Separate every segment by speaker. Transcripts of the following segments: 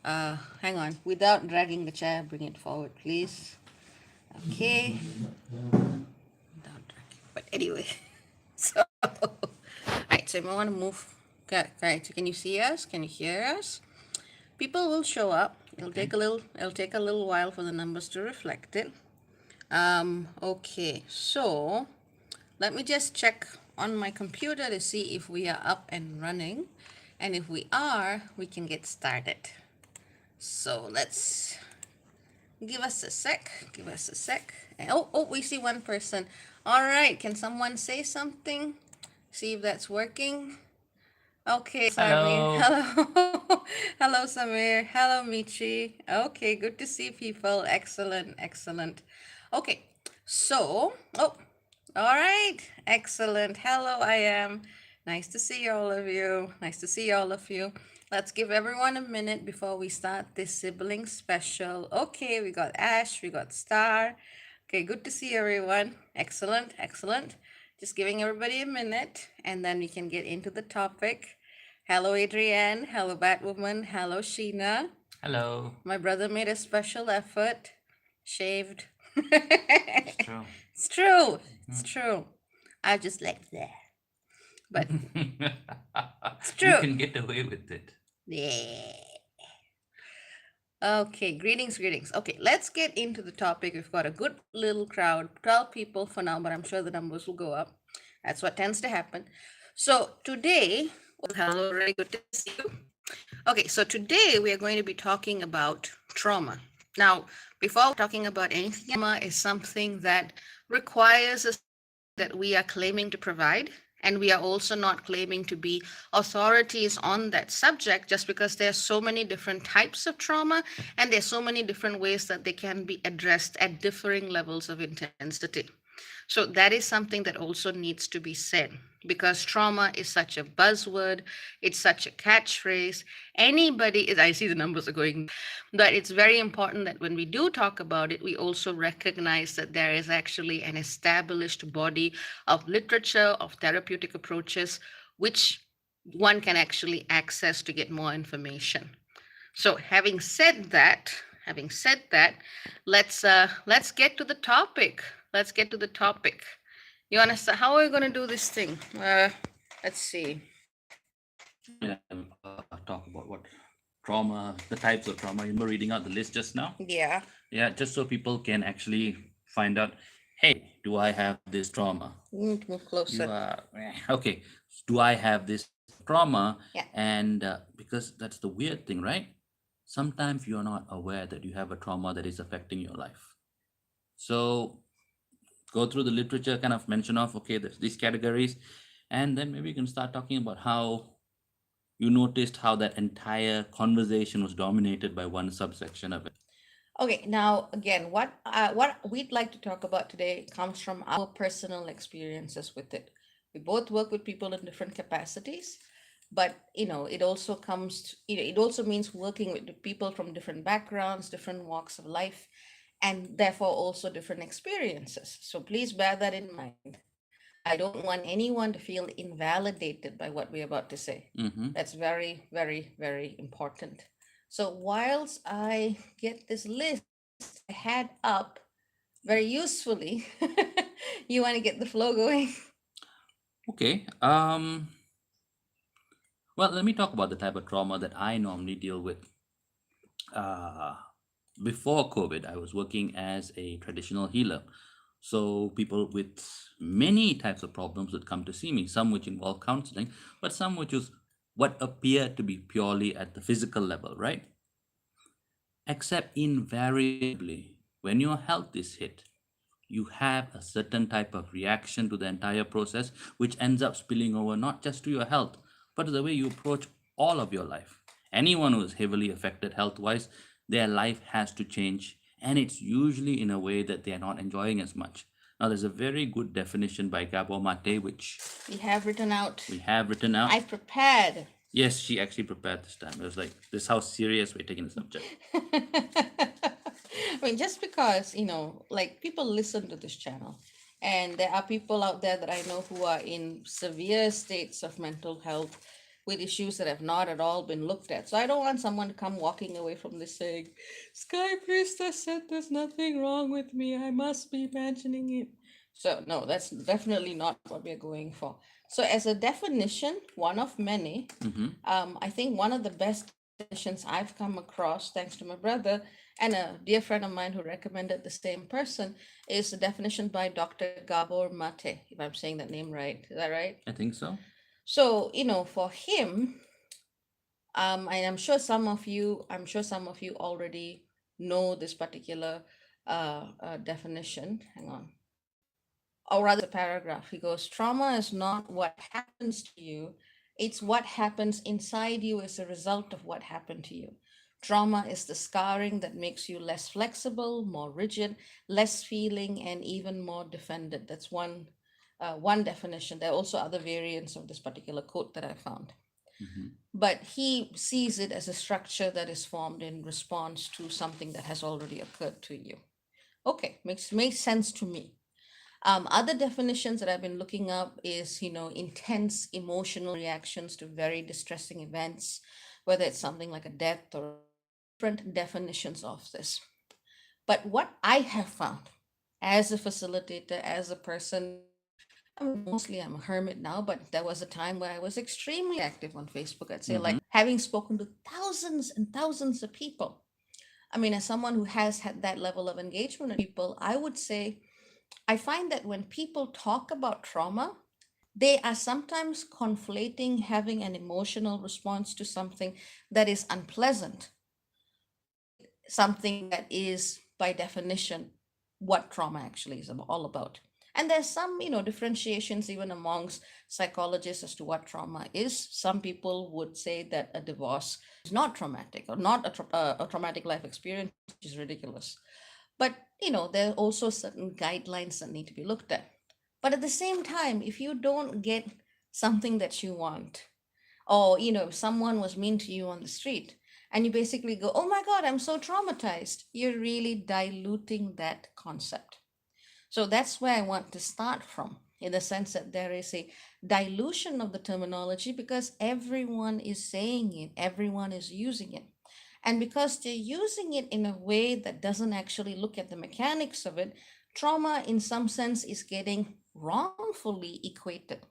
Speaker 1: Hang on. Without dragging the chair, bring it forward, please. Okay. Without dragging. But anyway, so right. So if I want to move, okay, right. So can you see us? Can you hear us? People will show up. It'll take a little. It'll take a little while for the numbers to reflect it. Okay. So let me just check on my computer to see if we are up and running. And if we are, we can get started. So let's give us a sec. Give us a sec. Oh, we see one person. All right. Can someone say something? See if that's working. Okay, Samir.
Speaker 2: Hello.
Speaker 1: Hello. Hello, Samir. Hello, Michi. Okay, good to see people. Excellent, excellent. Okay, so, all right. Excellent. Hello, I am. Nice to see all of you. Nice to see all of you. Let's give everyone a minute before we start this sibling special. Okay, we got Ash, we got Star. Okay, good to see everyone. Excellent, excellent. Just giving everybody a minute and then we can get into the topic. Hello, Adrienne. Hello, Batwoman. Hello, Sheena.
Speaker 2: Hello.
Speaker 1: My brother made a special effort. Shaved.
Speaker 2: It's true.
Speaker 1: It's true. It's true. I just like that. But it's
Speaker 2: You
Speaker 1: true.
Speaker 2: can get away with it.
Speaker 1: Yeah. Okay, greetings, greetings. Okay, let's get into the topic. We've got a good little crowd, 12 people for now, but I'm sure the numbers will go up. That's what tends to happen. So today, hello, very good to see you. Okay, so today we are going to be talking about trauma. Now, before talking about anything, trauma is something that requires us that we are claiming to provide. And we are also not claiming to be authorities on that subject just because there are so many different types of trauma and there's so many different ways that they can be addressed at differing levels of intensity. So that is something that also needs to be said because trauma is such a buzzword, it's such a catchphrase. Anybody is, I see the numbers are going, but it's very important that when we do talk about it, we also recognize that there is actually an established body of literature, of therapeutic approaches, which one can actually access to get more information. So having said that, let's get to the topic. Let's get to the topic. You understand how are we going to do this thing? Let's see.
Speaker 2: Talk about what trauma, the types of trauma. You remember reading out the list just now?
Speaker 1: Yeah.
Speaker 2: Yeah, just so people can actually find out, hey, do I have this trauma?
Speaker 1: You need to move
Speaker 2: You
Speaker 1: closer.
Speaker 2: are okay. Do I have this trauma?
Speaker 1: Yeah.
Speaker 2: And because that's the weird thing, right? Sometimes you're not aware that you have a trauma that is affecting your life. So go through the literature, kind of mention off, okay, there's these categories, and then maybe you can start talking about how you noticed how that entire conversation was dominated by one subsection of it.
Speaker 1: Okay, now again, what we'd like to talk about today comes from our personal experiences with it. We both work with people in different capacities, but it also it also means working with people from different backgrounds, different walks of life, and therefore also different experiences. So please bear that in mind. I don't want anyone to feel invalidated by what we're about to say.
Speaker 2: Mm-hmm.
Speaker 1: That's very, very, very important. So, whilst I get this list I had up very usefully, you want to get the flow going?
Speaker 2: Okay. Well, let me talk about the type of trauma that I normally deal with. Uh, Before COVID, I was working as a traditional healer. So people with many types of problems would come to see me, some which involve counseling, but some which is what appear to be purely at the physical level, right? Except invariably, when your health is hit, you have a certain type of reaction to the entire process, which ends up spilling over not just to your health, but to the way you approach all of your life. Anyone who is heavily affected health wise, their life has to change, and it's usually in a way that they are not enjoying as much. Now, there's a very good definition by Gabor Mate, which
Speaker 1: We have written out.
Speaker 2: we have written out.
Speaker 1: I prepared.
Speaker 2: Yes, she actually prepared this time. It was like, this is how serious we're taking the subject.
Speaker 1: I mean, just because, like people listen to this channel, and there are people out there that I know who are in severe states of mental health, with issues that have not at all been looked at. So I don't want someone to come walking away from this saying, Sky Priestess said there's nothing wrong with me. I must be imagining it. So, no, that's definitely not what we're going for. So, as a definition, one of many,
Speaker 2: Mm-hmm.
Speaker 1: I think one of the best definitions I've come across, thanks to my brother and a dear friend of mine who recommended the same person, is the definition by Dr. Gabor Mate, if I'm saying that name right. Is that right?
Speaker 2: I think so.
Speaker 1: So, for him, and I'm sure some of you already know this particular definition. Hang on. Or rather, the paragraph. He goes, trauma is not what happens to you, it's what happens inside you as a result of what happened to you. Trauma is the scarring that makes you less flexible, more rigid, less feeling, and even more defended. That's one definition. There are also other variants of this particular quote that I found.
Speaker 2: Mm-hmm.
Speaker 1: But he sees it as a structure that is formed in response to something that has already occurred to you. Okay, makes sense to me. Other definitions that I've been looking up is, intense emotional reactions to very distressing events, whether it's something like a death or different definitions of this. But what I have found as a facilitator, as a person, I mean, mostly I'm a hermit now, but there was a time where I was extremely active on Facebook. I'd say,
Speaker 2: Mm-hmm.
Speaker 1: like, having spoken to thousands and thousands of people. I mean, as someone who has had that level of engagement with people, I would say I find that when people talk about trauma, they are sometimes conflating having an emotional response to something that is unpleasant with something that is, by definition, what trauma actually is all about. And there's some, differentiations even amongst psychologists as to what trauma is. Some people would say that a divorce is not traumatic or not a traumatic life experience, which is ridiculous. But, there are also certain guidelines that need to be looked at. But at the same time, if you don't get something that you want, or, if someone was mean to you on the street, and you basically go, oh my God, I'm so traumatized, you're really diluting that concept. So that's where I want to start from, in the sense that there is a dilution of the terminology because everyone is saying it, everyone is using it. And because they're using it in a way that doesn't actually look at the mechanics of it, trauma in some sense is getting wrongfully equated.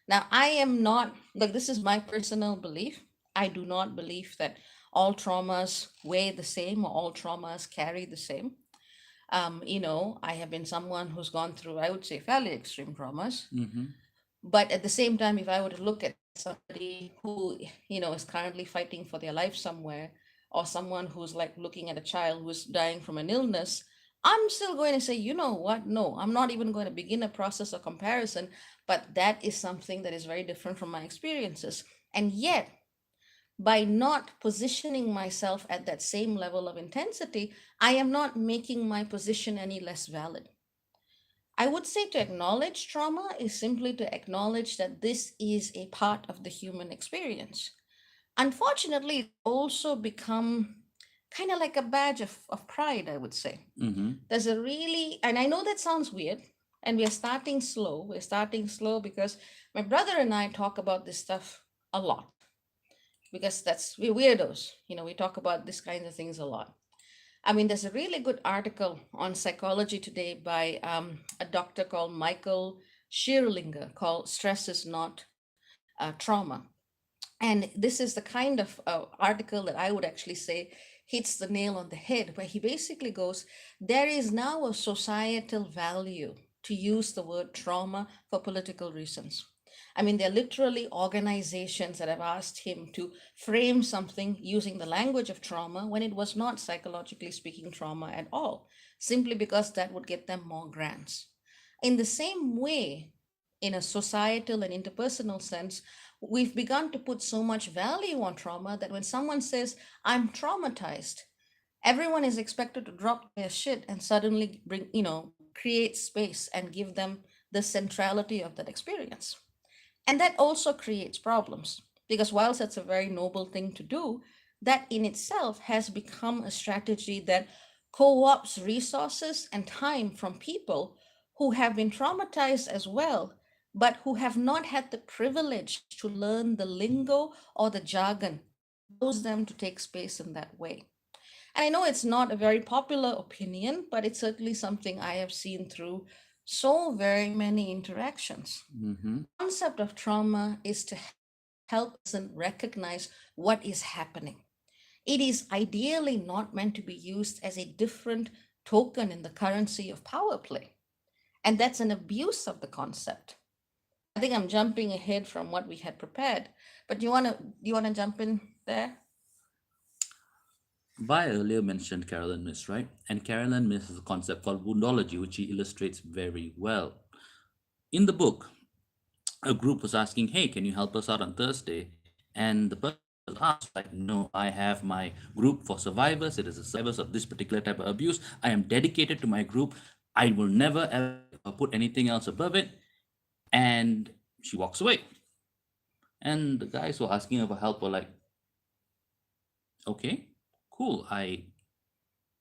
Speaker 1: Now, I am not, like, this is my personal belief. I do not believe that all traumas weigh the same or all traumas carry the same. I have been someone who's gone through, I would say, fairly extreme traumas.
Speaker 2: Mm-hmm.
Speaker 1: But at the same time, if I were to look at somebody who, is currently fighting for their life somewhere, or someone who's like looking at a child who's dying from an illness, I'm still going to say, you know what? No, I'm not even going to begin a process of comparison. But that is something that is very different from my experiences. And yet, by not positioning myself at that same level of intensity, I am not making my position any less valid. I would say to acknowledge trauma is simply to acknowledge that this is a part of the human experience. Unfortunately, it's also become kind of like a badge of pride, I would say.
Speaker 2: Mm-hmm.
Speaker 1: There's a really, and I know that sounds weird, and we're starting slow. We're starting slow because my brother and I talk about this stuff a lot because we're weirdos. We talk about these kinds of things a lot. I mean, there's a really good article on Psychology Today by a doctor called Michael Schierlinger called Stress is Not Trauma. And this is the kind of article that I would actually say hits the nail on the head, where he basically goes, there is now a societal value to use the word trauma for political reasons. I mean, there are literally organizations that have asked him to frame something using the language of trauma when it was not, psychologically speaking, trauma at all, simply because that would get them more grants. In the same way, in a societal and interpersonal sense, we've begun to put so much value on trauma that when someone says, I'm traumatized, everyone is expected to drop their shit and suddenly create space and give them the centrality of that experience. And that also creates problems because whilst that's a very noble thing to do, that in itself has become a strategy that co-ops resources and time from people who have been traumatized as well, but who have not had the privilege to learn the lingo or the jargon that allows them to take space in that way. And I know it's not a very popular opinion, but it's certainly something I have seen through so very many interactions.
Speaker 2: Mm-hmm.
Speaker 1: The concept of trauma is to help a person recognize what is happening. It is ideally not meant to be used as a different token in the currency of power play. And that's an abuse of the concept. I think I'm jumping ahead from what we had prepared, but you wanna jump in there?
Speaker 2: Vi earlier mentioned Carolyn Miss, right? And Carolyn Miss has a concept called Woundology, which she illustrates very well. In the book, a group was asking, "Hey, can you help us out on Thursday?" And the person was asked, like, "No, I have my group for survivors. It is the survivors of this particular type of abuse. I am dedicated to my group. I will never ever put anything else above it." And she walks away. And the guys who are asking her for help were like, "Okay, cool. I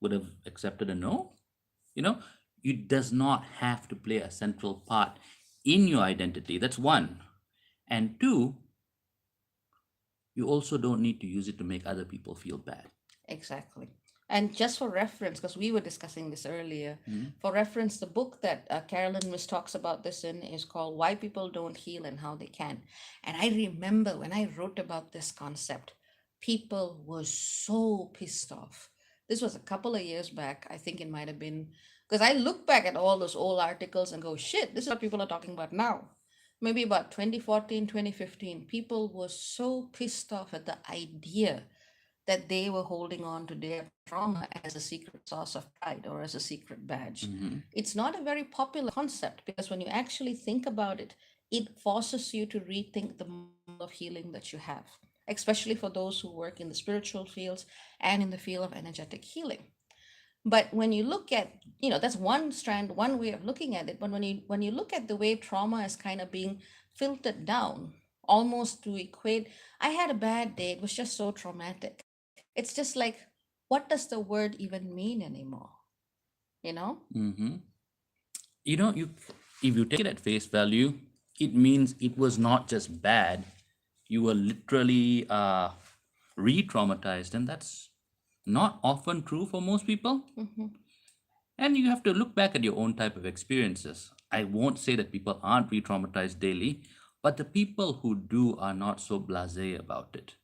Speaker 2: would have accepted a no." You know, it does not have to play a central part in your identity. That's one. And two, you also don't need to use it to make other people feel bad.
Speaker 1: Exactly. And just for reference, because we were discussing this earlier,
Speaker 2: Mhm.
Speaker 1: for reference, the book that Carolyn Miss talks about this in is called Why People Don't Heal and How They Can. And I remember when I wrote about this concept, people were so pissed off. This was a couple of years back. I think it might have been, because I look back at all those old articles and go, shit, this is what people are talking about now. Maybe about 2014, 2015, people were so pissed off at the idea that they were holding on to their trauma as a secret source of pride or as a secret badge.
Speaker 2: Mhm.
Speaker 1: It's not a very popular concept because when you actually think about it, it forces you to rethink the model of healing that you have, especially for those who work in the spiritual fields and in the field of energetic healing. But when you look at, that's one strand, one way of looking at it. But when you look at the way trauma is kind of being filtered down, almost to equate, I had a bad day, it was just so traumatic. It's just like, what does the word even mean anymore? You know?
Speaker 2: Mhm. You if you take it at face value, it means it was not just bad. You were literally re-traumatized, and that's not often true for most people.
Speaker 1: Hmm.
Speaker 2: And you have to look back at your own type of experiences. I won't say that people aren't re-traumatized daily, but the people who do are not so blasé about it.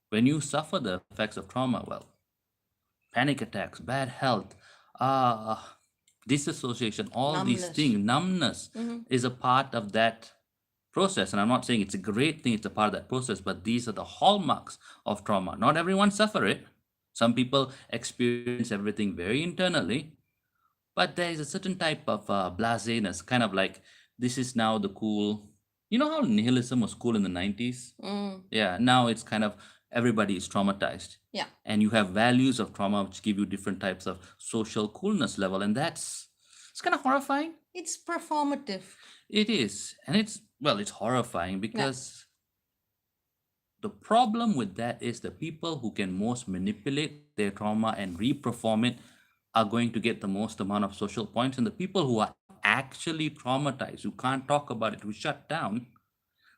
Speaker 2: When you suffer the effects of trauma, well, panic attacks, bad health, uh, disassociation, all these
Speaker 1: Numbness.
Speaker 2: things, numbness
Speaker 1: Hmm.
Speaker 2: is a part of that process. And I'm not saying it's a great thing, it's a part of that process, but these are the hallmarks of trauma. Not everyone suffer it. Some people experience everything very internally, but there is a certain type of blaseness, kind of like this is now the cool. You know how nihilism was cool in the 90s?
Speaker 1: Mm,
Speaker 2: Yeah, now it's kind of everybody is traumatized.
Speaker 1: yeah.
Speaker 2: And you have values of trauma which give you different types of social coolness level. And that's it's kind of horrifying.
Speaker 1: It's performative.
Speaker 2: It is. And it's horrifying
Speaker 1: Yeah.
Speaker 2: because the problem with that is the people who can most manipulate their trauma and reperform it are going to get the most amount of social points. And the people who are actually traumatized, who can't talk about it, who shut down,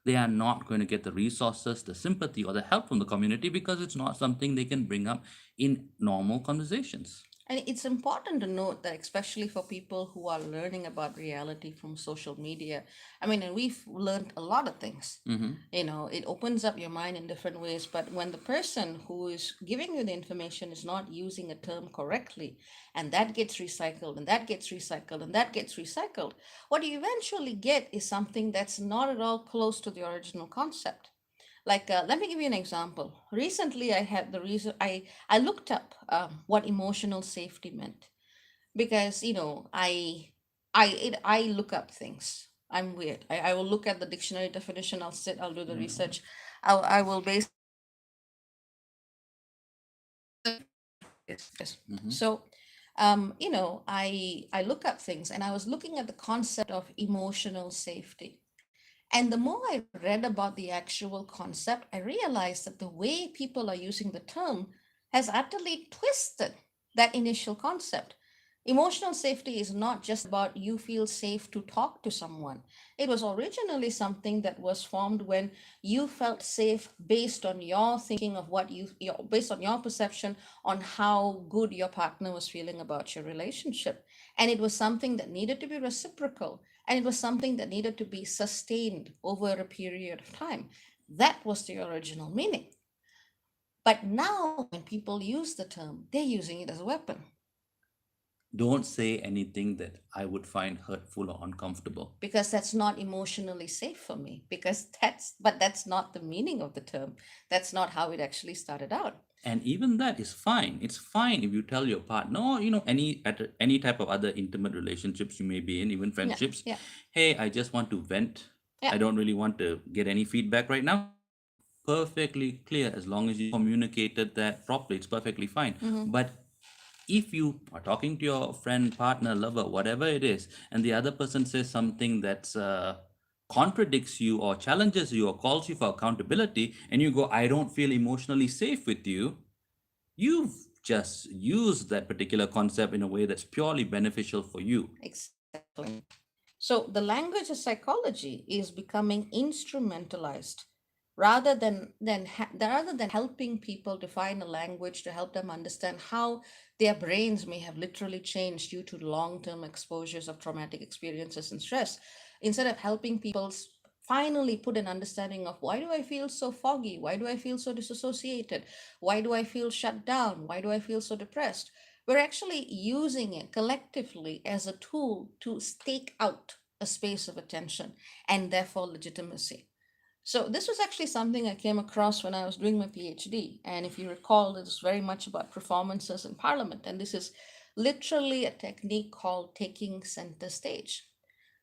Speaker 2: they are not going to get the resources, the sympathy, or the help from the community because it's not something they can bring up in normal conversations.
Speaker 1: And it's important to note that, especially for people who are learning about reality from social media, I mean, and we've learned a lot of things.
Speaker 2: Mm-hmm.
Speaker 1: It opens up your mind in different ways. But when the person who is giving you the information is not using a term correctly, and that gets recycled, and that gets recycled, and that gets recycled, what you eventually get is something that's not at all close to the original concept. Like, let me give you an example. Recently, I had the reason I looked up what emotional safety meant because I look up things. I'm weird. I will look at the dictionary definition. I'll sit. I'll do the research. I will basically yes.
Speaker 2: Mm-hmm.
Speaker 1: So, I look up things, and I was looking at the concept of emotional safety. And the more I read about the actual concept, I realized that the way people are using the term has utterly twisted that initial concept. Emotional safety is not just about you feel safe to talk to someone. It was originally something that was formed when you felt safe based on your thinking of based on your perception on how good your partner was feeling about your relationship. And it was something that needed to be reciprocal. And it was something that needed to be sustained over a period of time. That was the original meaning. But now, when people use the term, they're using it as a weapon.
Speaker 2: Don't say anything that I would find hurtful or uncomfortable.
Speaker 1: Because that's not emotionally safe for me, because that's not the meaning of the term. That's not how it actually started out.
Speaker 2: And even that is fine. It's fine if you tell your partner, or any type of other intimate relationships you may be in, even
Speaker 1: Yeah,
Speaker 2: friendships.
Speaker 1: yeah,
Speaker 2: Hey, I just want to vent.
Speaker 1: yeah.
Speaker 2: I don't really want to get any feedback right now. Perfectly clear. As long as you communicated that properly, it's perfectly fine.
Speaker 1: Hmm.
Speaker 2: But if you are talking to your friend, partner, lover, whatever it is, and the other person says something that's contradicts you or challenges you or calls you for accountability, and you go, I don't feel emotionally safe with you, you've just used that particular concept in a way that's purely beneficial for you.
Speaker 1: Exactly. So the language of psychology is becoming instrumentalized rather than helping people to find a language to help them understand how their brains may have literally changed due to long-term exposures of traumatic experiences and stress. Instead of helping people finally put an understanding of why do I feel so foggy? Why do I feel so disassociated? Why do I feel shut down? Why do I feel so depressed? We're actually using it collectively as a tool to stake out a space of attention and therefore legitimacy. So, this was actually something I came across when I was doing my PhD. And if you recall, it was very much about performances in Parliament. And this is literally a technique called taking center stage.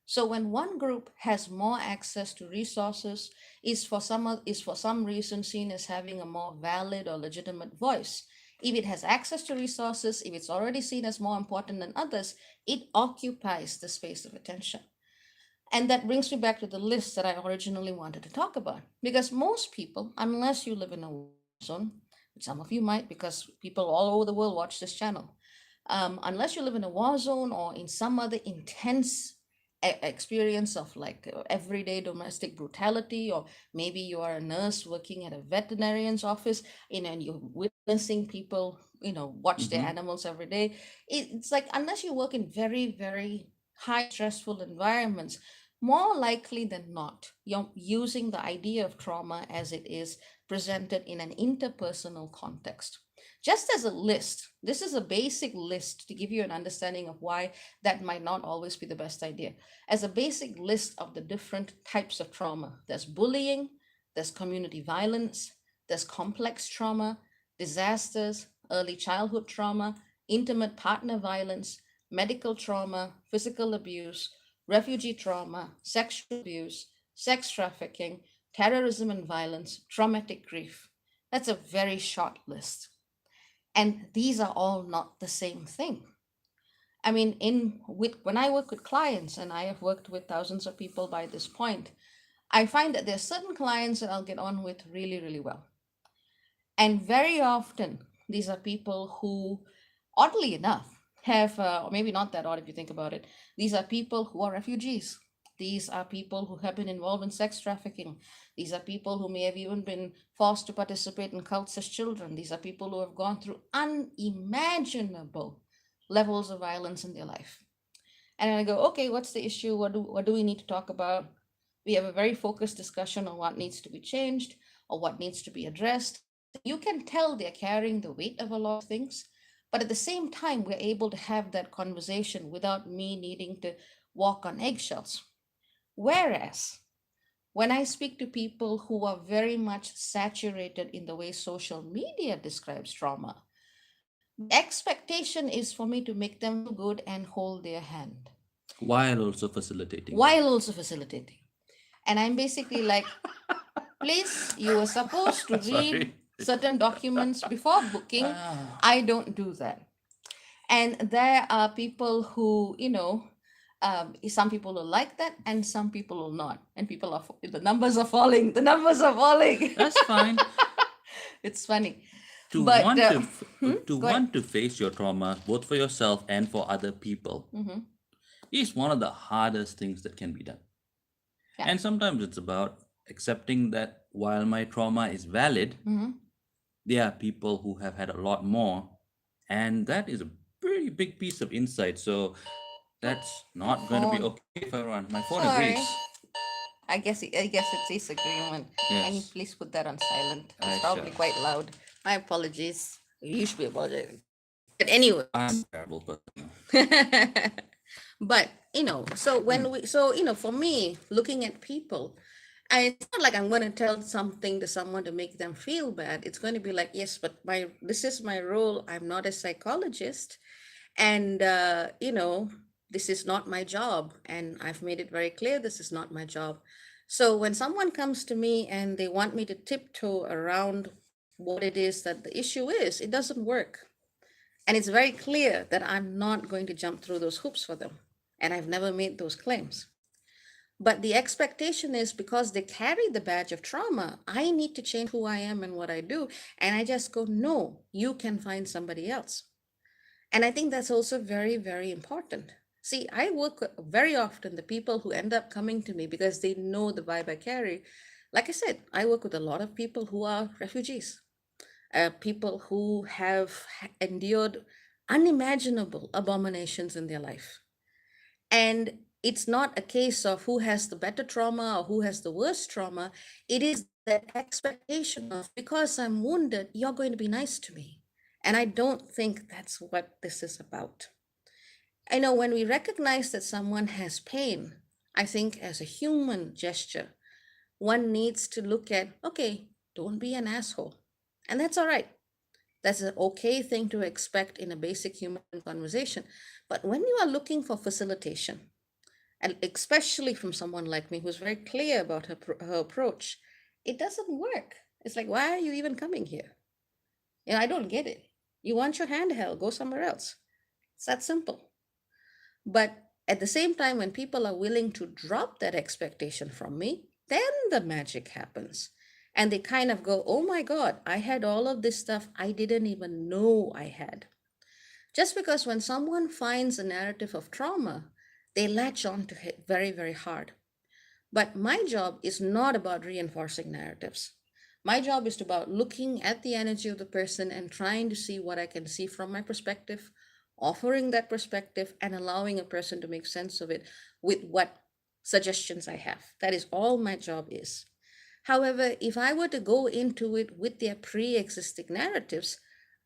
Speaker 1: So when one group has more access to resources, is for some reason seen as having a more valid or legitimate voice. If it has access to resources, if it's already seen as more important than others, it occupies the space of attention. And that brings me back to the list that I originally wanted to talk about. Because most people, unless you live in a war zone, which some of you might, because people all over the world watch this channel, unless you live in a war zone or in some other intense experience of like everyday domestic brutality, or maybe you are a nurse working at a veterinarian's office, and you're witnessing people, watch their
Speaker 2: Hmm.
Speaker 1: animals every day. It's like unless you work in very, very high stressful environments, more likely than not, you're using the idea of trauma as it is presented in an interpersonal context. Just as a list, this is a basic list to give you an understanding of why that might not always be the best idea. As a basic list of the different types of trauma, there's bullying, there's community violence, there's complex trauma, disasters, early childhood trauma, intimate partner violence, medical trauma, physical abuse, refugee trauma, sexual abuse, sex trafficking, terrorism and violence, traumatic grief. That's a very short list. And these are all not the same thing. I mean, when I work with clients, and I have worked with thousands of people by this point, I find that there are certain clients that I'll get on with really, really well. And very often, these are people who, oddly enough, have, or maybe not that odd if you think about it, these are people who are refugees. These are people who have been involved in sex trafficking. These are people who may have even been forced to participate in cults as children. These are people who have gone through unimaginable levels of violence in their life. And I go, okay, what's the issue? What do we need to talk about? We have a very focused discussion on what needs to be changed or what needs to be addressed. You can tell they're carrying the weight of a lot of things, but at the same time, we're able to have that conversation without me needing to walk on eggshells. Whereas when I speak to people who are very much saturated in the way social media describes trauma, the expectation is for me to make them feel good and hold their hand
Speaker 2: While also facilitating.
Speaker 1: while also facilitating. And I'm basically like, please, you were supposed to read
Speaker 2: Sorry.
Speaker 1: certain documents before booking.
Speaker 2: Ah.
Speaker 1: I don't do that. And there are people who, some people will like that and some people will not. And the numbers are falling. The numbers are falling.
Speaker 2: That's fine.
Speaker 1: It's funny.
Speaker 2: To
Speaker 1: But
Speaker 2: want to to
Speaker 1: go ahead.
Speaker 2: want to face your trauma both for yourself and for other people
Speaker 1: Mm-hmm.
Speaker 2: is one of the hardest things that can be done.
Speaker 1: Yeah.
Speaker 2: And sometimes it's about accepting that while my trauma is valid,
Speaker 1: Mm-hmm.
Speaker 2: there are people who have had a lot more, and that is a pretty big piece of insight. So that's not going to be
Speaker 1: Phone.
Speaker 2: okay for everyone. My phone agrees.
Speaker 1: Sorry. I guess it's disagreement. Can you
Speaker 2: Yes,
Speaker 1: please put that on silent? It's
Speaker 2: sure.
Speaker 1: probably quite loud. My apologies. You should be apologizing. But anyway.
Speaker 2: I'm a terrible person.
Speaker 1: But so
Speaker 2: Hmm.
Speaker 1: for me, looking at people, it's not like I'm going to tell something to someone to make them feel bad. It's going to be like, yes, but this is my role. I'm not a psychologist, and this is not my job, and I've made it very clear this is not my job. So when someone comes to me and they want me to tiptoe around what it is that the issue is, it doesn't work. And it's very clear that I'm not going to jump through those hoops for them. And I've never made those claims. But the expectation is because they carry the badge of trauma, I need to change who I am and what I do. And I just go, no, you can find somebody else. And I think that's also very, very important. See, I work very often, the people who end up coming to me because they know the vibe I carry. Like I said, I work with a lot of people who are refugees, people who have endured unimaginable abominations in their life. And it's not a case of who has the better trauma or who has the worst trauma. It is that expectation of, because I'm wounded, you're going to be nice to me. And I don't think that's what this is about. I know when we recognize that someone has pain, I think as a human gesture, one needs to look at, okay, don't be an asshole. And that's all right. That's an okay thing to expect in a basic human conversation. But when you are looking for facilitation, and especially from someone like me who's very clear about her approach, it doesn't work. It's like, why are you even coming here? I don't get it. You want your hand held, go somewhere else. It's that simple. But at the same time, when people are willing to drop that expectation from me, then the magic happens. And they kind of go, oh my God, I had all of this stuff I didn't even know I had. Just because when someone finds a narrative of trauma, they latch on to it very, very hard. But my job is not about reinforcing narratives. My job is about looking at the energy of the person and trying to see what I can see from my perspective, offering that perspective, and allowing a person to make sense of it with what suggestions I have. That is all my job is. However, if I were to go into it with their pre existing narratives,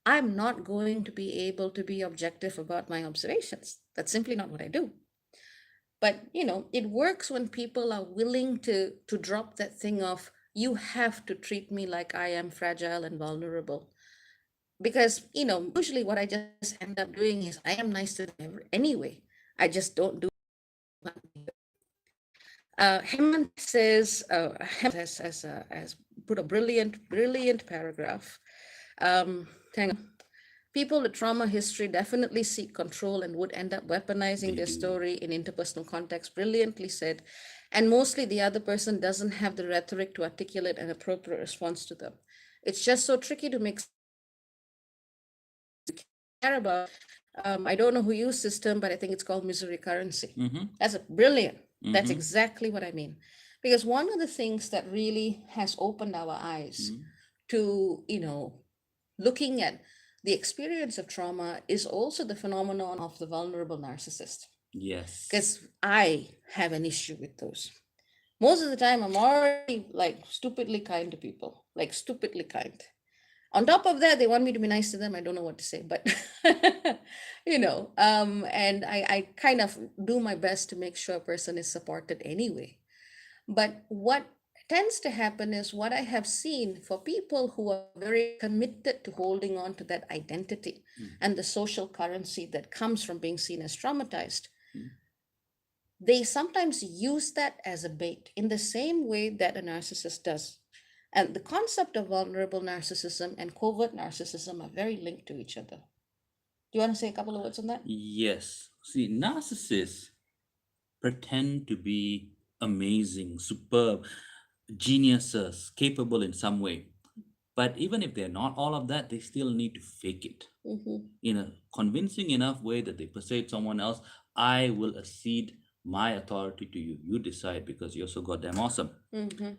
Speaker 1: I'm not going to be able to be objective about my observations. That's simply not what I do. But it works when people are willing to drop that thing of, you have to treat me like I am fragile and vulnerable. Because usually what I just end up doing is I am nice to them anyway. I just don't do it. Hemant says, has put a brilliant paragraph. Hang on. People with trauma history definitely seek control and would end up weaponizing
Speaker 2: They
Speaker 1: their
Speaker 2: do.
Speaker 1: story in interpersonal context. Brilliantly said. And mostly the other person doesn't have the rhetoric to articulate an appropriate response to them. It's just so tricky to make care about. I don't know who used this term, but I think it's called misery currency.
Speaker 2: Mm-hmm.
Speaker 1: That's a brilliant. That's
Speaker 2: Mm-hmm.
Speaker 1: exactly what I mean. Because one of the things that really has opened our eyes
Speaker 2: Mm-hmm.
Speaker 1: to, looking at the experience of trauma is also the phenomenon of the vulnerable narcissist.
Speaker 2: Yes.
Speaker 1: Because I have an issue with those. Most of the time, I'm already like stupidly kind to people, like stupidly kind. On top of that, they want me to be nice to them. I don't know what to say, but and I kind of do my best to make sure a person is supported anyway. But what tends to happen is what I have seen for people who are very committed to holding on to that identity and the social currency that comes from being seen as traumatized,
Speaker 2: Mm-hmm.
Speaker 1: they sometimes use that as a bait in the same way that a narcissist does. And the concept of vulnerable narcissism and covert narcissism are very linked to each other. Do you want to say a couple of words on that?
Speaker 2: Yes. See, narcissists pretend to be amazing, superb, geniuses, capable in some way. But even if they're not all of that, they still need to fake it in a convincing enough way that they persuade someone else, I will accede my authority to you. You decide because you're so goddamn awesome.
Speaker 1: Mm-hmm.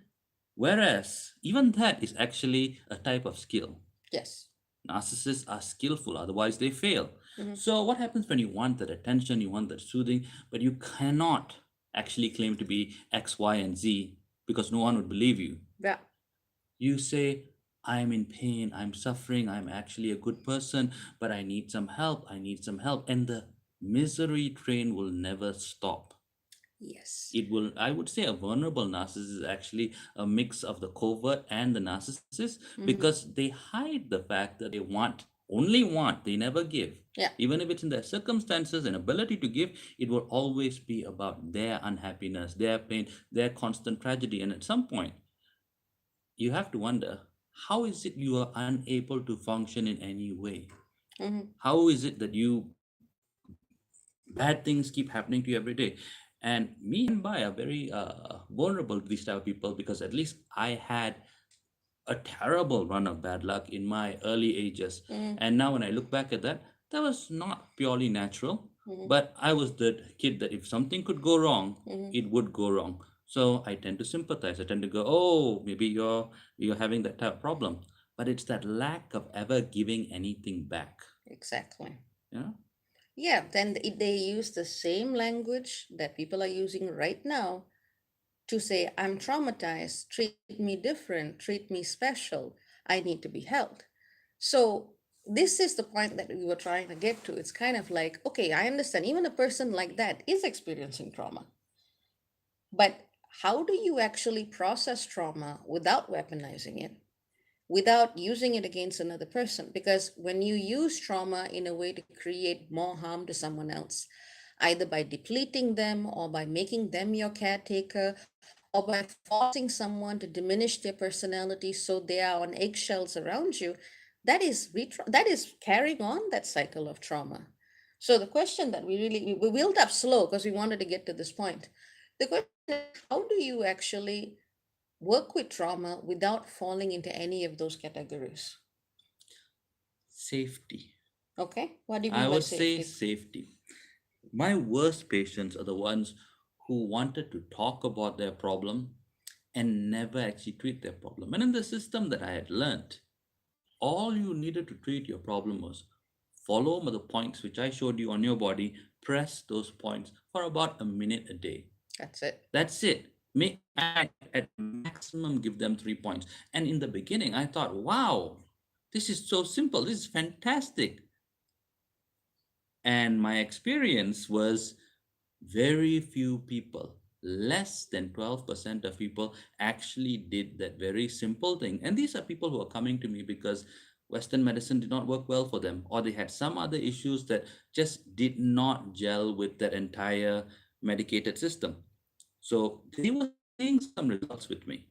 Speaker 2: Whereas even that is actually a type of skill.
Speaker 1: Yes.
Speaker 2: Narcissists are skillful, otherwise they fail.
Speaker 1: Mm-hmm.
Speaker 2: So what happens when you want that attention, you want that soothing, but you cannot actually claim to be X, Y, and Z because no one would believe you?
Speaker 1: Yeah.
Speaker 2: You say, I'm in pain, I'm suffering, I'm actually a good person, but I need some help, I need some help. And the misery train will never stop.
Speaker 1: Yes.
Speaker 2: It will, I would say, a vulnerable narcissist is actually a mix of the covert and the narcissist
Speaker 1: Mm-hmm.
Speaker 2: because they hide the fact that they want, only want, they never give.
Speaker 1: Yeah.
Speaker 2: Even if it's in their circumstances and ability to give, it will always be about their unhappiness, their pain, their constant tragedy. And at some point, you have to wonder, how is it you are unable to function in any way?
Speaker 1: Mm-hmm.
Speaker 2: How is it that you bad things keep happening to you every day? And me and Bai are very vulnerable to these type of people because at least I had a terrible run of bad luck in my early ages.
Speaker 1: Mm-hmm.
Speaker 2: And now when I look back at that, that was not purely natural,
Speaker 1: Mm-hmm.
Speaker 2: but I was the kid that if something could go wrong,
Speaker 1: Mm-hmm.
Speaker 2: it would go wrong. So I tend to sympathize. I tend to go, oh, maybe you're having that type of problem. But it's that lack of ever giving anything back.
Speaker 1: Exactly.
Speaker 2: You know?
Speaker 1: Yeah, then they use the same language that people are using right now to say, I'm traumatized, treat me different, treat me special, I need to be held. So, this is the point that we were trying to get to. It's kind of like, okay, I understand, even a person like that is experiencing trauma. But how do you actually process trauma without weaponizing it? Without using it against another person. Because when you use trauma in a way to create more harm to someone else, either by depleting them or by making them your caretaker or by forcing someone to diminish their personality so they are on eggshells around you, that is carrying on that cycle of trauma. So the question that we built up slow because we wanted to get to this point. The question is, how do you actually work with trauma without falling into any of those categories?
Speaker 2: Safety.
Speaker 1: Okay, what do you
Speaker 2: I
Speaker 1: mean by
Speaker 2: would say
Speaker 1: safety?
Speaker 2: safety. My worst patients are the ones who wanted to talk about their problem and never actually treat their problem. And in the system that I had learned, all you needed to treat your problem was follow the points which I showed you on your body, press those points for about a minute a day.
Speaker 1: That's it.
Speaker 2: That's it. Make at maximum give them 3 points. And in the beginning, I thought, wow, this is so simple. This is fantastic. And my experience was very few people, less than 12% of people actually did that very simple thing. And these are people who are coming to me because Western medicine did not work well for them, or they had some other issues that just did not gel with that entire medicated system. So they were seeing some results with me.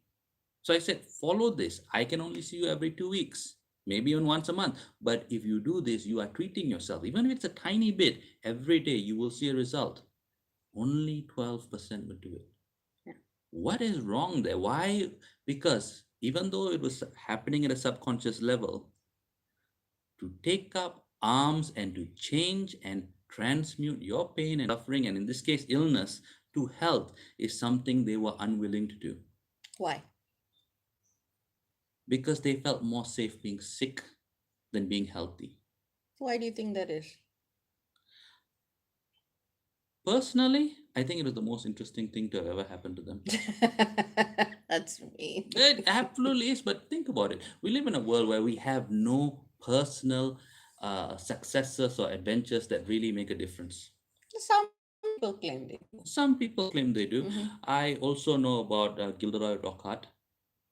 Speaker 2: So I said, follow this. I can only see you every 2 weeks, maybe even once a month. But if you do this, you are treating yourself. Even if it's a tiny bit, every day you will see a result. Only 12% would do it.
Speaker 1: Yeah.
Speaker 2: What is wrong there? Why? Because even though it was happening at a subconscious level, to take up arms and to change and transmute your pain and suffering, and in this case, illness, to health is something they were unwilling to do
Speaker 1: Why?
Speaker 2: because they felt more safe being sick than being healthy.
Speaker 1: Why do you think that is?
Speaker 2: Personally, I think it was the most interesting thing to have ever happened to them.
Speaker 1: That's me.
Speaker 2: It absolutely is, but think about it. We live in a world where we have no personal successes or adventures that really make a difference.
Speaker 1: Some people claim they do.
Speaker 2: Some people claim they do.
Speaker 1: Mm-hmm.
Speaker 2: I also know about Gilderoy Lockhart.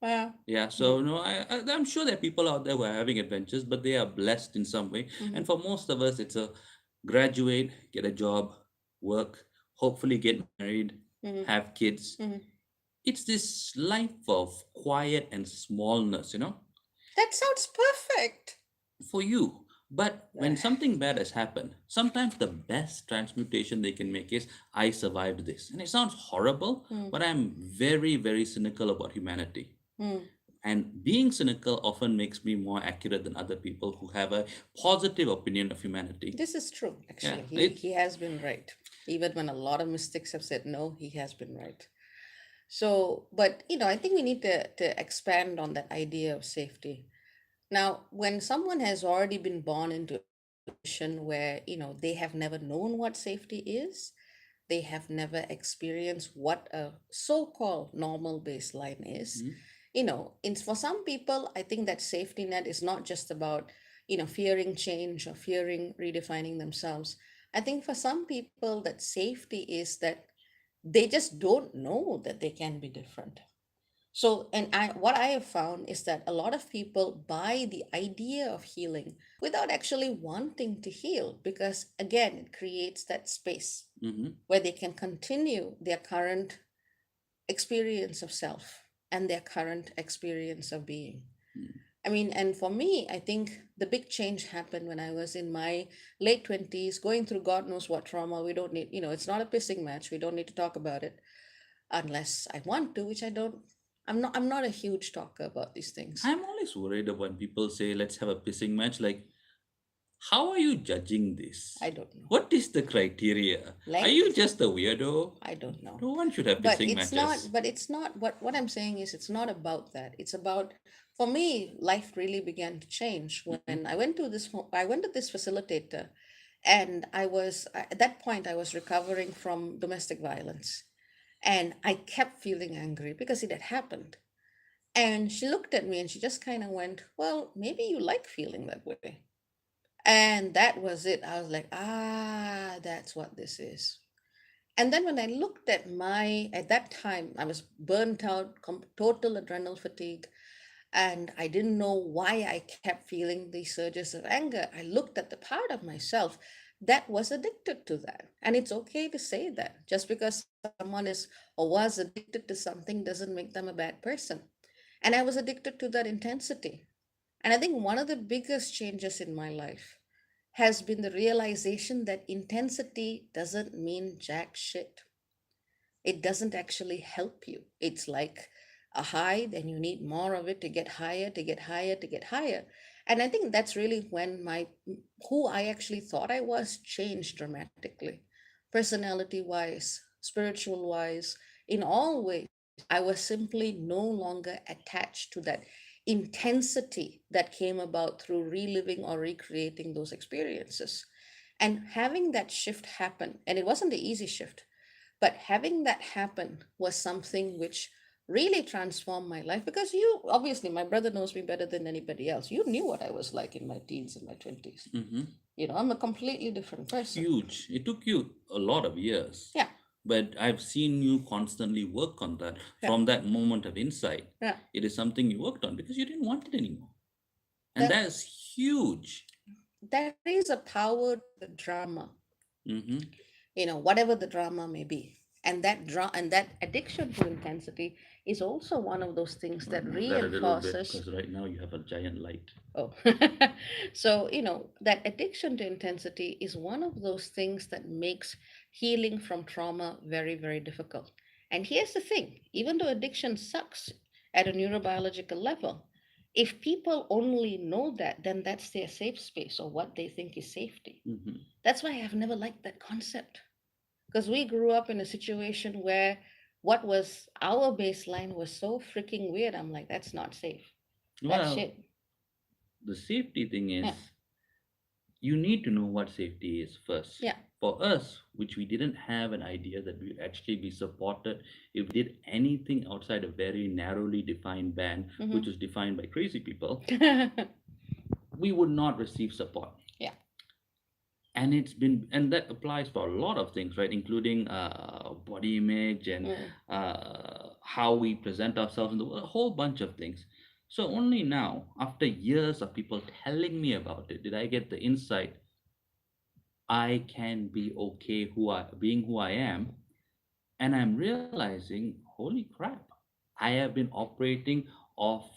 Speaker 1: Yeah.
Speaker 2: Yeah, so no, I'm sure there are people out there who are having adventures, but they are blessed in some way.
Speaker 1: Mm-hmm.
Speaker 2: And for most of us, it's a graduate, get a job, work, hopefully get married,
Speaker 1: Mm-hmm.
Speaker 2: have kids.
Speaker 1: Mm-hmm.
Speaker 2: It's this life of quiet and smallness,
Speaker 1: That sounds perfect.
Speaker 2: for you. But when something bad has happened, sometimes the best transmutation they can make is, I survived this. And it sounds horrible,
Speaker 1: Mm.
Speaker 2: but I'm very, very cynical about humanity.
Speaker 1: Mm.
Speaker 2: And being cynical often makes me more accurate than other people who have a positive opinion of humanity.
Speaker 1: This is true,
Speaker 2: Yeah,
Speaker 1: actually.
Speaker 2: it.
Speaker 1: He has been right. Even when a lot of mystics have said no, he has been right. So, but I think we need to expand on that idea of safety. Now, when someone has already been born into a situation where, they have never known what safety is, they have never experienced what a so-called normal baseline is.
Speaker 2: Mhm.
Speaker 1: For some people, I think that safety net is not just about, fearing change or fearing redefining themselves. I think for some people, that safety is that they just don't know that they can be different. So, and what I have found is that a lot of people buy the idea of healing without actually wanting to heal, because again, it creates that space
Speaker 2: Mhm.
Speaker 1: where they can continue their current experience of self and their current experience of being.
Speaker 2: Mhm.
Speaker 1: I mean, and for me, I think the big change happened when I was in my late 20s, going through God knows what trauma. We don't need, it's not a pissing match. We don't need to talk about it unless I want to, which I don't. I'm not a huge talker about these things.
Speaker 2: I'm always worried of when people say, let's have a pissing match. Like, how are you judging this?
Speaker 1: I don't know.
Speaker 2: What is the criteria? Are you
Speaker 1: Length?
Speaker 2: just a weirdo?
Speaker 1: I don't know.
Speaker 2: No one should have
Speaker 1: But
Speaker 2: pissing
Speaker 1: it's not,
Speaker 2: matches.
Speaker 1: but it's not what I'm saying is it's not about that. It's about, for me, life really began to change when
Speaker 2: Mhm.
Speaker 1: I went to this facilitator, and at that point I was recovering from domestic violence, and I kept feeling angry because it had happened. And she looked at me and she just kind of went, "Well, maybe you like feeling that way." And that was it. I was like, "Ah, that's what this is." And then when I looked at that time, I was burnt out, total adrenal fatigue, and I didn't know why I kept feeling these surges of anger. I looked at the part of myself that was addicted to that. And it's okay to say that. Just because someone is or was addicted to something doesn't make them a bad person. And I was addicted to that intensity. And I think one of the biggest changes in my life has been the realization that intensity doesn't mean jack shit. It doesn't actually help you. It's like a high, then you need more of it to get higher, to get higher, to get higher. And I think that's really when who I actually thought I was changed dramatically, personality wise, spiritual wise, in all ways. I was simply no longer attached to that intensity that came about through reliving or recreating those experiences. And having that shift happen, and it wasn't an easy shift, but having that happen was something which really transformed my life, because you obviously, my brother knows me better than anybody else. You knew what I was like in my teens and my 20s.
Speaker 2: Mhm.
Speaker 1: I'm a completely different person.
Speaker 2: Huge. It took you a lot of years,
Speaker 1: Yeah,
Speaker 2: but I've seen you constantly work on that
Speaker 1: yeah,
Speaker 2: from that moment of insight.
Speaker 1: yeah.
Speaker 2: It is something you worked on because you didn't want it anymore. And
Speaker 1: That
Speaker 2: that is huge.
Speaker 1: there is a power to the drama,
Speaker 2: Mm-hmm.
Speaker 1: whatever the drama may be. And that addiction to intensity is also one of those things that
Speaker 2: Move that a little bit
Speaker 1: reinforces.
Speaker 2: because right now you have a giant light.
Speaker 1: Oh, so, that addiction to intensity is one of those things that makes healing from trauma very, very difficult. And here's the thing, even though addiction sucks at a neurobiological level, if people only know that, then that's their safe space or what they think is safety.
Speaker 2: Mm-hmm.
Speaker 1: That's why I've never liked that concept, because we grew up in a situation where what was our baseline was so freaking weird. I'm like, that's not safe. That's
Speaker 2: Well,
Speaker 1: shit.
Speaker 2: the safety thing
Speaker 1: Yeah,
Speaker 2: is you need to know what safety is first.
Speaker 1: yeah.
Speaker 2: For us, which we didn't have an idea that we'd actually be supported if we did anything outside a very narrowly defined band, which
Speaker 1: Mm-hmm.
Speaker 2: was defined by crazy people, we would not receive support.
Speaker 1: Yeah.
Speaker 2: And that applies for a lot of things, right, including body image and
Speaker 1: Mm.
Speaker 2: how we present ourselves in the world, a whole bunch of things. So only now, after years of people telling me about it, did I get the insight I can be okay who I am. And I'm realizing, holy crap, I have been operating off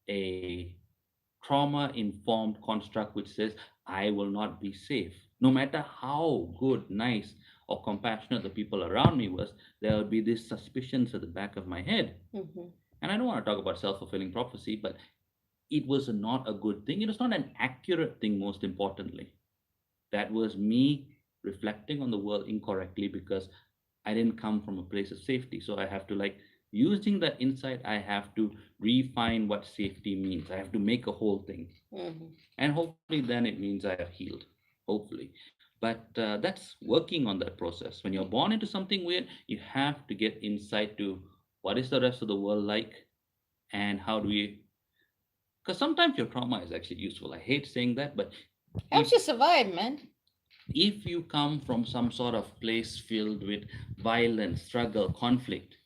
Speaker 2: a trauma informed construct which says I will not be safe. No matter how good, nice, or compassionate the people around me was, there will be these suspicions at the back of my head.
Speaker 1: Mm-hmm.
Speaker 2: And I don't want to talk about self-fulfilling prophecy, but it was not a good thing. It was not an accurate thing, most importantly. That was me reflecting on the world incorrectly because I didn't come from a place of safety. So I have to, like, using that insight, I have to refine what safety means. I have to make a whole thing.
Speaker 1: Mhm.
Speaker 2: And hopefully then it means I have healed. Hopefully. But that's working on that process. When you're born into something weird, you have to get insight to what is the rest of the world like, and how do we, because sometimes your trauma is actually useful. I hate saying that, but if
Speaker 1: Helps you survive, man.
Speaker 2: if you come from some sort of place filled with violence, struggle, conflict,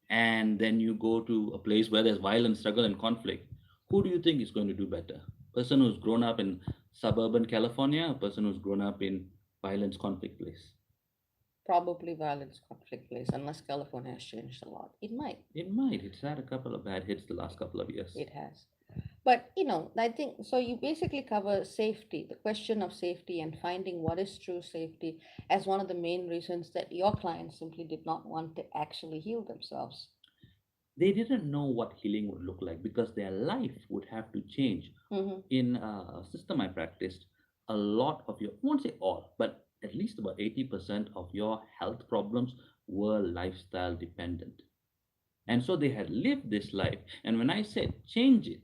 Speaker 2: and then you go to a place where there's violence, struggle, and conflict, who do you think is going to do better? Person who's grown up in suburban California, a person who's grown up in violence, conflict place?
Speaker 1: Probably violence conflict place, unless California has changed a lot. It might.
Speaker 2: It might. It's had a couple of bad hits the last couple of years.
Speaker 1: It has. But I think so. You basically cover safety, the question of safety, and finding what is true safety as one of the main reasons that your clients simply did not want to actually heal themselves.
Speaker 2: They didn't know what healing would look like because their life would have to change.
Speaker 1: Mm-hmm.
Speaker 2: In a system I practiced, a lot of your, I won't say all, but at least about 80% of your health problems were lifestyle dependent. And so they had lived this life. And when I said change it,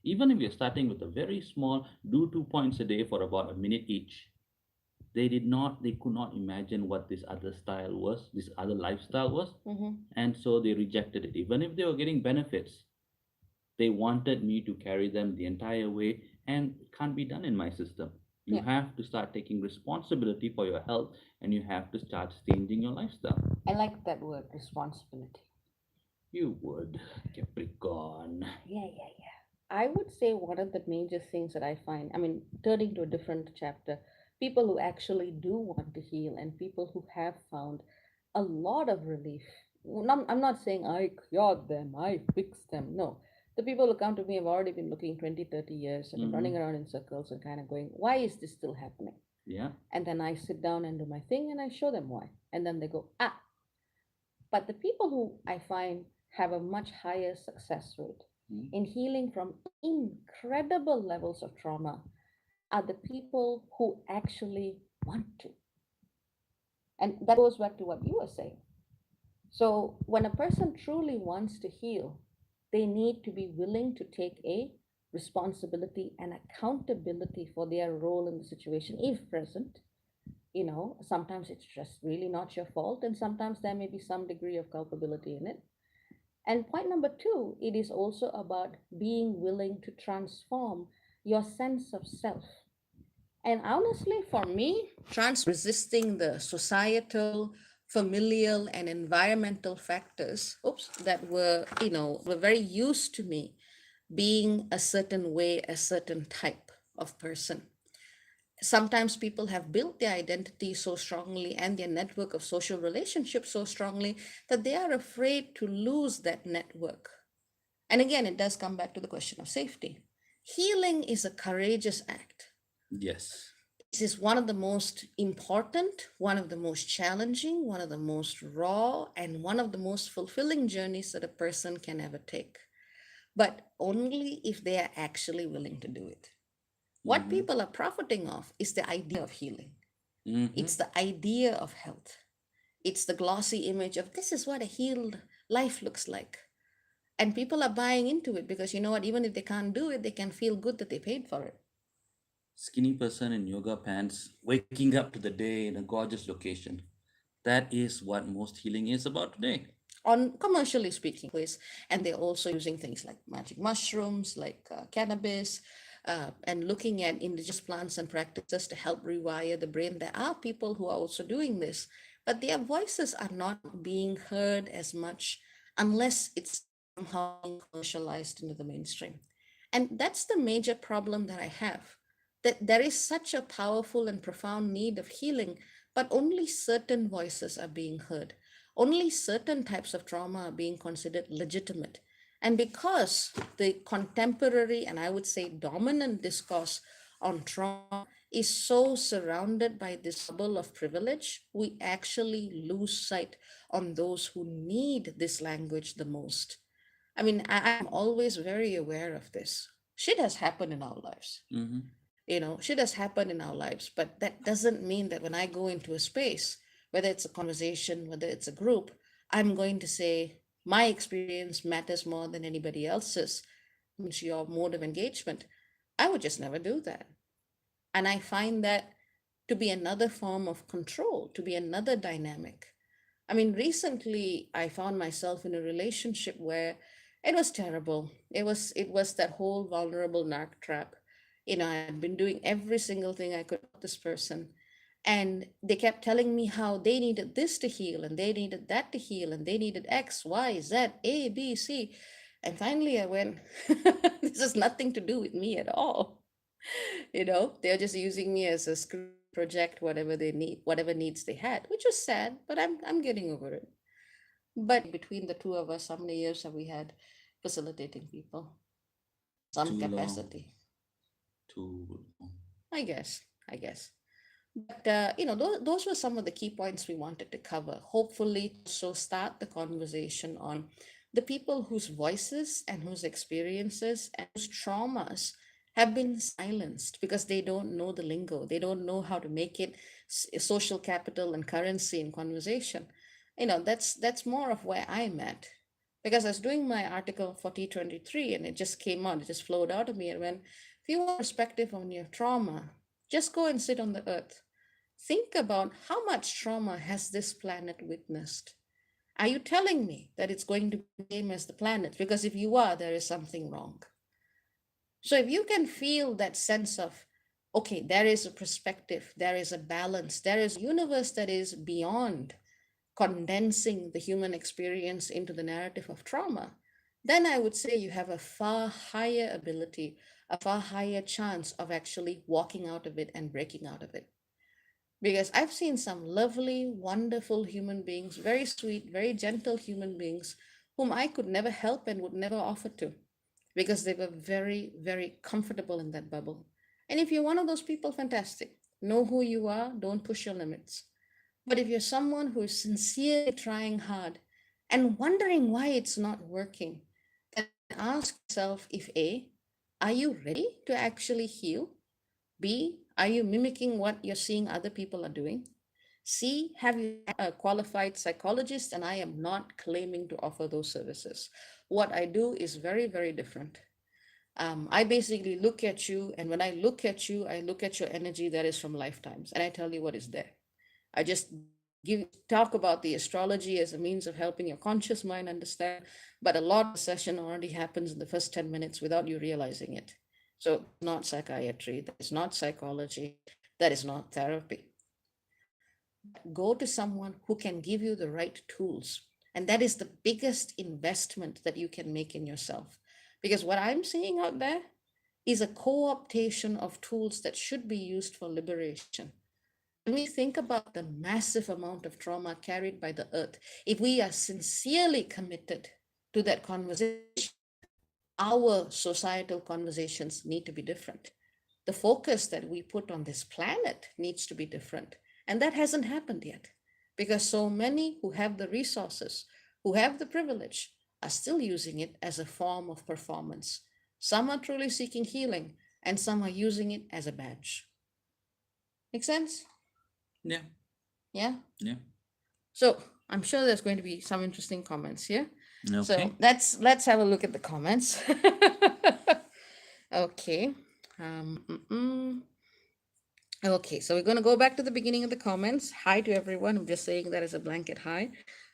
Speaker 2: even if you're starting with a very small, do 2 points a day for about a minute each, they could not imagine what this other style was, this other lifestyle was.
Speaker 1: Mm-hmm.
Speaker 2: And so they rejected it. Even if they were getting benefits, they wanted me to carry them the entire way, and it can't be done in my system. You
Speaker 1: Yeah,
Speaker 2: have to start taking responsibility for your health, and you have to start changing your lifestyle.
Speaker 1: I like that word, responsibility.
Speaker 2: You would, Capricorn.
Speaker 1: Yeah, yeah, yeah. I would say one of the major things that I find, I mean, turning to a different chapter, people who actually do want to heal and people who have found a lot of relief. I'm not saying I cured them, I fixed them. No. The people who come to me have already been looking 20, 30 years and
Speaker 2: Mm-hmm.
Speaker 1: running around in circles and kind of going, why is this still happening?
Speaker 2: Yeah.
Speaker 1: And then I sit down and do my thing and I show them why. And then they go, ah. But the people who I find have a much higher success rate
Speaker 2: Mm-hmm.
Speaker 1: in healing from incredible levels of trauma are the people who actually want to. And that goes back to what you were saying. So, when a person truly wants to heal, they need to be willing to take a responsibility and accountability for their role in the situation, if present. Sometimes it's just really not your fault, and sometimes there may be some degree of culpability in it. And point number two, it is also about being willing to transform your sense of self. And honestly, for me, resisting the societal, familial, and environmental factors, that were very used to me being a certain way, a certain type of person. Sometimes people have built their identity so strongly and their network of social relationships so strongly that they are afraid to lose that network. And again, it does come back to the question of safety. Healing is a courageous act.
Speaker 2: Yes.
Speaker 1: This is one of the most important, one of the most challenging, one of the most raw, and one of the most fulfilling journeys that a person can ever take. But only if they are actually willing to do it. What
Speaker 2: Mm-hmm.
Speaker 1: people are profiting off is the idea of healing.
Speaker 2: Mm-hmm.
Speaker 1: It's the idea of health. It's the glossy image of this is what a healed life looks like. And people are buying into it because you know what, even if they can't do it, they can feel good that they paid for it.
Speaker 2: Skinny person in yoga pants, waking up to the day in a gorgeous location. That is what most healing is about today.
Speaker 1: On commercially speaking ways, and they're also using things like magic mushrooms, like cannabis, and looking at indigenous plants and practices to help rewire the brain. There are people who are also doing this, but their voices are not being heard as much unless it's somehow being commercialized into the mainstream. And that's the major problem that I have, that there is such a powerful and profound need of healing, but only certain voices are being heard. Only certain types of trauma are being considered legitimate. And because the contemporary and I would say dominant discourse on trauma is so surrounded by this bubble of privilege, we actually lose sight on those who need this language the most. I mean, I'm always very aware of this. Shit has happened in our lives.
Speaker 2: Mm-hmm.
Speaker 1: Shit has happened in our lives, but that doesn't mean that when I go into a space, whether it's a conversation, whether it's a group, I'm going to say my experience matters more than anybody else's, means your mode of engagement. I would just never do that. And I find that to be another form of control, to be another dynamic. I mean, recently I found myself in a relationship where it was terrible. It was that whole vulnerable narc trap. I had been doing every single thing I could help this person. And they kept telling me how they needed this to heal and they needed that to heal and they needed X, Y, Z, A, B, C. And finally I went, this has nothing to do with me at all. They're just using me as a screw project whatever they need, whatever needs they had, which was sad, but I'm getting over it. But between the two of us, how many years have we had facilitating people? Some
Speaker 2: Too long.
Speaker 1: capacity,
Speaker 2: Too long.
Speaker 1: I guess. But those were some of the key points we wanted to cover. Hopefully, so start the conversation on the people whose voices and whose experiences and whose traumas have been silenced because they don't know the lingo. They don't know how to make it social capital and currency in conversation. That's more of where I'm at. Because I was doing my article for T23 and it just came out, it just flowed out of me. And when, if you want perspective on your trauma, just go and sit on the earth. Think about how much trauma has this planet witnessed. Are you telling me that it's going to be the same as the planet? Because if you are, there is something wrong. So if you can feel that sense of, okay, there is a perspective, there is a balance, there is a universe that is beyond condensing the human experience into the narrative of trauma, then I would say you have a far higher ability, a far higher chance of actually walking out of it and breaking out of it. Because I've seen some lovely, wonderful human beings, very sweet, very gentle human beings, whom I could never help and would never offer to because they were very, very comfortable in that bubble. And if you're one of those people, fantastic. Know who you are, don't push your limits. But if you're someone who is sincerely trying hard and wondering why it's not working, then ask yourself if A, are you ready to actually heal? B, are you mimicking what you're seeing other people are doing? C, have you a qualified psychologist? And I am not claiming to offer those services. What I do is very, very different. I basically look at you, and when I look at you, I look at your energy that is from lifetimes, and I tell you what is there. I just talk about the astrology as a means of helping your conscious mind understand, but a lot of the session already happens in the first 10 minutes without you realizing it. So not psychiatry, that is not psychology, that is not therapy. Go to someone who can give you the right tools. And that is the biggest investment that you can make in yourself. Because what I'm seeing out there is a co-optation of tools that should be used for liberation. When we think about the massive amount of trauma carried by the earth, if we are sincerely committed to that conversation, our societal conversations need to be different. The focus that we put on this planet needs to be different. And that hasn't happened yet because so many who have the resources, who have the privilege, are still using it as a form of performance. Some are truly seeking healing, and some are using it as a badge. Make sense?
Speaker 2: Yeah.
Speaker 1: Yeah.
Speaker 2: Yeah.
Speaker 1: So I'm sure there's going to be some interesting comments here. So
Speaker 2: Okay.
Speaker 1: let's have a look at the comments. Okay. Okay, so we're going to go back to the beginning of the comments. Hi to everyone. I'm just saying that as a blanket hi.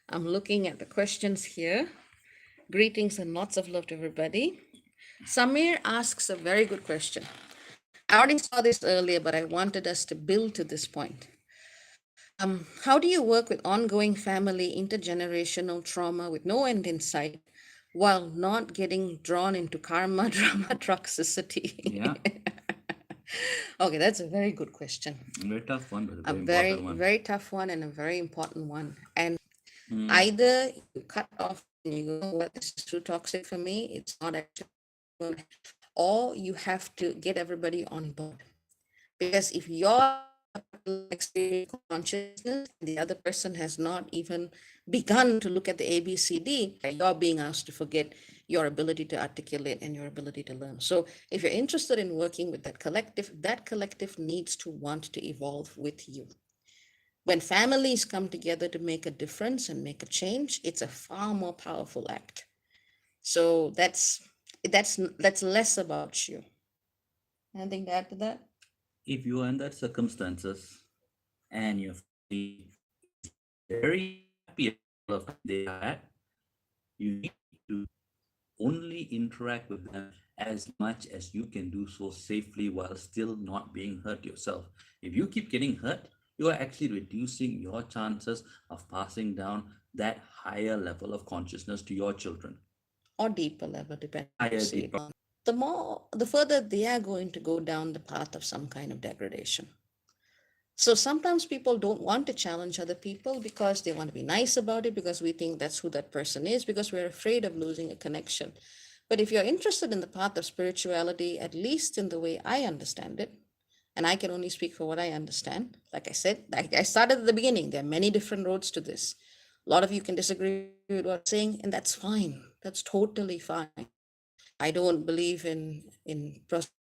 Speaker 1: I'm looking at the questions here. Greetings and lots of love to everybody. Samir asks a very good question. I already saw this earlier, but I wanted us to build to this point. How do you work with ongoing family intergenerational trauma with no end in sight while not getting drawn into karma, drama, toxicity?
Speaker 2: Yeah.
Speaker 1: Okay, that's a very good question.
Speaker 2: Very tough one, but a
Speaker 1: A
Speaker 2: very
Speaker 1: very,
Speaker 2: important one.
Speaker 1: very tough one and a very important one. And
Speaker 2: Mm.
Speaker 1: either you cut off and you know what, this is too toxic for me, it's not actually, or you have to get everybody on board. Because if you're experience consciousness and the other person has not even begun to look at the ABCD, you're being asked to forget your ability to articulate, and your ability to learn. So if you're interested in working with that collective needs to want to evolve with you. When families come together to make a difference and make a change, it's a far more powerful act. So that's less about you. Anything to add to that?
Speaker 2: If you are in that circumstances and your family is very happy at the level of time they are at, you need to only interact with them as much as you can do so safely while still not being hurt yourself. If you keep getting hurt, you are actually reducing your chances of passing down that higher level of consciousness to your children.
Speaker 1: Or deeper level, depending how you
Speaker 2: Higher,
Speaker 1: see it.
Speaker 2: deeper.
Speaker 1: The further they are going to go down the path of some kind of degradation. So sometimes people don't want to challenge other people because they want to be nice about it, because we think that's who that person is, because we're afraid of losing a connection. But if you're interested in the path of spirituality, at least in the way I understand it, and I can only speak for what I understand, like I said, I started at the beginning, there are many different roads to this. A lot of you can disagree with what I'm saying, and that's fine. That's totally fine. I don't believe in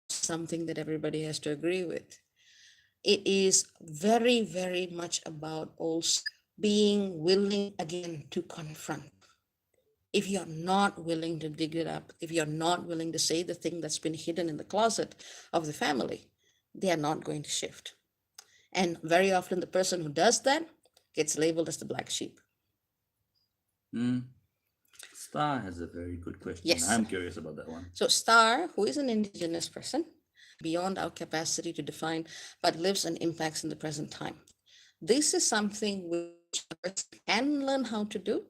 Speaker 1: something that everybody has to agree with. It is very, very much about also being willing again to confront. If you're not willing to dig it up, if you're not willing to say the thing that's been hidden in the closet of the family, they are not going to shift. And very often, the person who does that gets labeled as the black sheep.
Speaker 2: Hmm. Star has a very good question.
Speaker 1: Yes.
Speaker 2: I'm curious about that one.
Speaker 1: So, Star, who is an indigenous person, beyond our capacity to define, but lives and impacts in the present time. This is something which a person can learn how to do,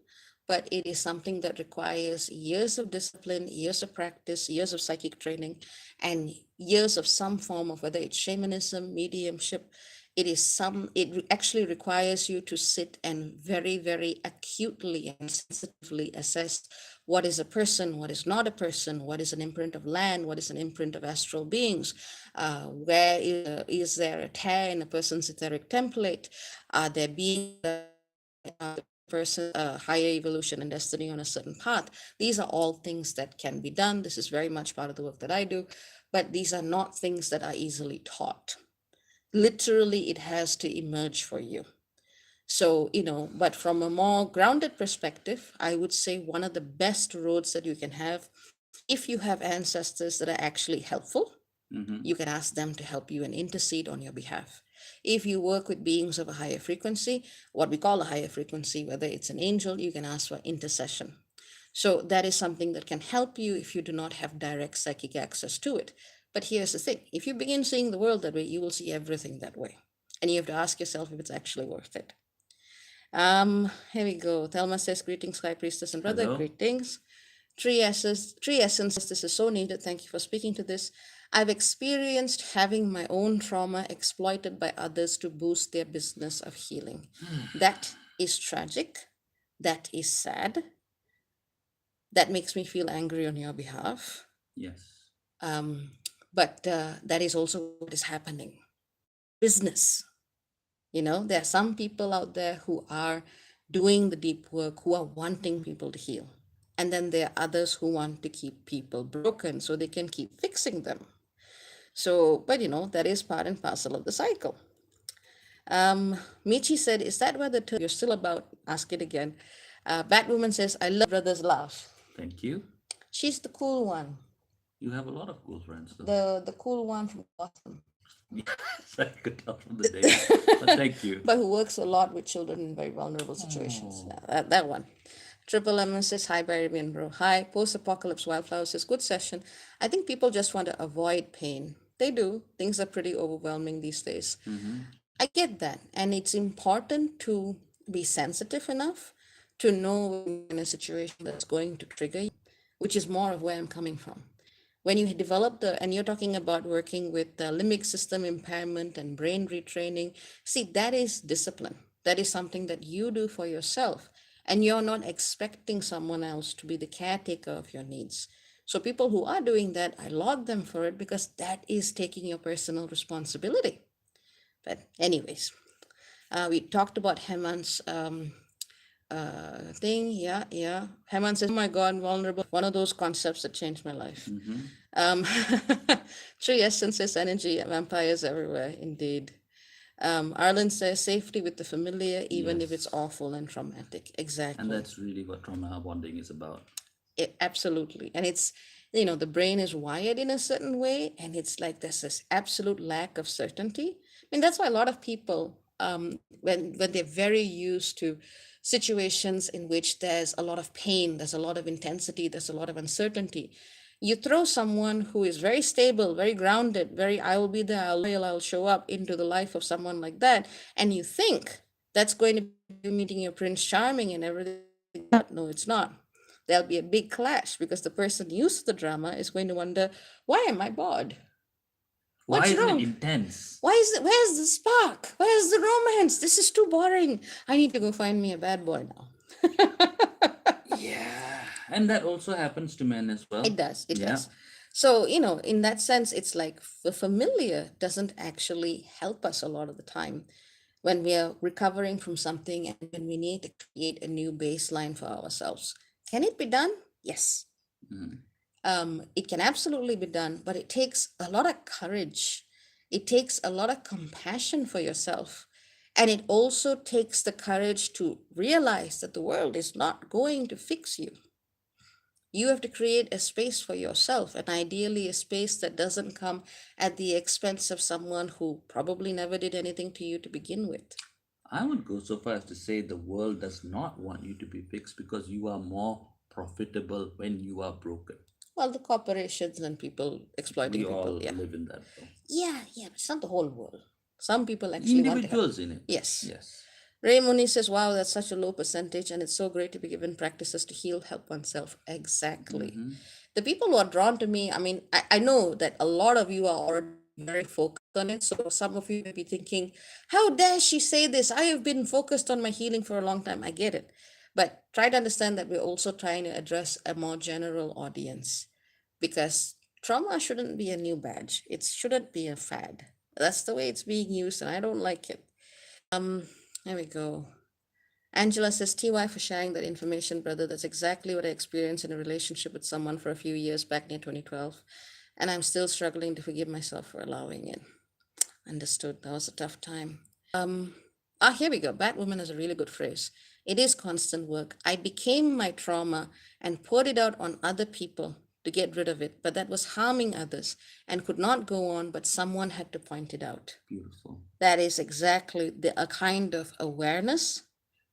Speaker 1: but it is something that requires years of discipline, years of practice, years of psychic training, and years of some form of, whether it's shamanism, mediumship. It actually requires you to sit and very, very acutely and sensitively assess what is a person, what is not a person, what is an imprint of land, what is an imprint of astral beings, where is there a tear in a person's etheric template, are there beings person higher evolution and destiny on a certain path. These are all things that can be done. This is very much part of the work that I do, but these are not things that are easily taught. Literally, it has to emerge for you. So, but from a more grounded perspective, I would say one of the best roads that you can have, if you have ancestors that are actually helpful,
Speaker 2: Mm-hmm.
Speaker 1: you can ask them to help you and intercede on your behalf. If you work with beings of a higher frequency, what we call a higher frequency, whether it's an angel, you can ask for intercession. So that is something that can help you if you do not have direct psychic access to it. But here's the thing, if you begin seeing the world that way, you will see everything that way. And you have to ask yourself if it's actually worth it. Here we go. Thelma says, greetings, Sky Priestess and brother.
Speaker 2: Hello.
Speaker 1: Greetings. Tree Essence, this is so needed. Thank you for speaking to this. I've experienced having my own trauma exploited by others to boost their business of healing. That is tragic. That is sad. That makes me feel angry on your behalf.
Speaker 2: Yes.
Speaker 1: But that is also what is happening. Business. There are some people out there who are doing the deep work, who are wanting people to heal. And then there are others who want to keep people broken so they can keep fixing them. So, but that is part and parcel of the cycle. Michi said, is that where the term you're still about? Ask it again. Batwoman says, I love brother's laugh.
Speaker 2: Thank you.
Speaker 1: She's the cool one.
Speaker 2: You have a lot of cool friends, though.
Speaker 1: The cool one from Gotham.
Speaker 2: Yes, I could tell from the name. But thank you.
Speaker 1: But who works a lot with children in very vulnerable situations.
Speaker 2: Oh.
Speaker 1: Yeah, that one. Triple M says, hi, Barry Bro. Hi. Post Apocalypse Wildflower says, good session. I think people just want to avoid pain. They do. Things are pretty overwhelming these days.
Speaker 2: Mm-hmm.
Speaker 1: I get that. And it's important to be sensitive enough to know when you're in a situation that's going to trigger you, which is more of where I'm coming from. When you develop and you're talking about working with the limbic system impairment and brain retraining, see, that is discipline. That is something that you do for yourself. And you're not expecting someone else to be the caretaker of your needs. So people who are doing that, I laud them for it because that is taking your personal responsibility. But anyways, we talked about Hemant's thing. Yeah, yeah. Heman says, "Oh my God, vulnerable. One of those concepts that changed my life."
Speaker 2: Mm-hmm.
Speaker 1: Um, True essences, energy, vampires everywhere, indeed. Arlen says, "Safety with the familiar, even if it's
Speaker 2: Yes.
Speaker 1: awful and traumatic."
Speaker 2: And
Speaker 1: Exactly.
Speaker 2: that's really what trauma bonding is about.
Speaker 1: Absolutely. And it's, you know, the brain is wired in a certain way, and it's like there's this absolute lack of certainty. I mean, that's why a lot of people, when they're very used to situations in which there's a lot of pain, there's a lot of intensity, there's a lot of uncertainty, you throw someone who is very stable, very grounded, very "I will be there, I'll loyal, I'll show up" into the life of someone like that, and you think that's going to be you meeting your Prince Charming and everything like that. No, it's not. There'll be a big clash because the person used to the drama is going to wonder, why am I bored?
Speaker 2: Why
Speaker 1: What's
Speaker 2: isn't it
Speaker 1: wrong?
Speaker 2: intense?
Speaker 1: Why is it, where's the spark? Where's the romance? This is too boring. I need to go find me a bad boy now.
Speaker 2: Yeah. And that also happens to men as
Speaker 1: It
Speaker 2: well.
Speaker 1: does. It
Speaker 2: Yeah.
Speaker 1: does. So, you know, in that sense, it's like the familiar doesn't actually help us a lot of the time when we are recovering from something and when we need to create a new baseline for ourselves. Can it be done? Yes.
Speaker 2: Mhm.
Speaker 1: It can absolutely be done, but it takes a lot of courage. It takes a lot of compassion for yourself. And it also takes the courage to realize that the world is not going to fix you. You have to create a space for yourself, and ideally a space that doesn't come at the expense of someone who probably never did anything to you to begin with.
Speaker 2: I would go so far as to say the world does not want you to be fixed because you are more profitable when you are broken.
Speaker 1: Well, the corporations and people
Speaker 2: We
Speaker 1: exploiting people,
Speaker 2: all
Speaker 1: yeah.
Speaker 2: live in that though.
Speaker 1: Yeah, but it's not the whole world. Some people actually want to help.
Speaker 2: Individuals in it.
Speaker 1: Yes.
Speaker 2: Yes.
Speaker 1: Ray Mooney says, "Wow, that's such a low percentage, and it's so great to be given practices to heal, help oneself." Exactly.
Speaker 2: Mm-hmm.
Speaker 1: The people who are drawn to me, I mean, I know that a lot of you are already very focused on it. So some of you may be thinking, how dare she say this? I have been focused on my healing for a long time. I get it. But try to understand that we're also trying to address a more general audience because trauma shouldn't be a new badge, it shouldn't be a fad. That's the way it's being used, and I don't like it. There we go. Angela says, "TY for sharing that information, brother. That's exactly what I experienced in a relationship with someone for a few years back near 2012. And I'm still struggling to forgive myself for allowing it." Understood. That was a tough time. Here we go. Batwoman is a really good phrase. It is constant work. I became my trauma and poured it out on other people to get rid of it, but that was harming others and could not go on, but someone had to point it out.
Speaker 2: Beautiful.
Speaker 1: That is exactly a kind of awareness,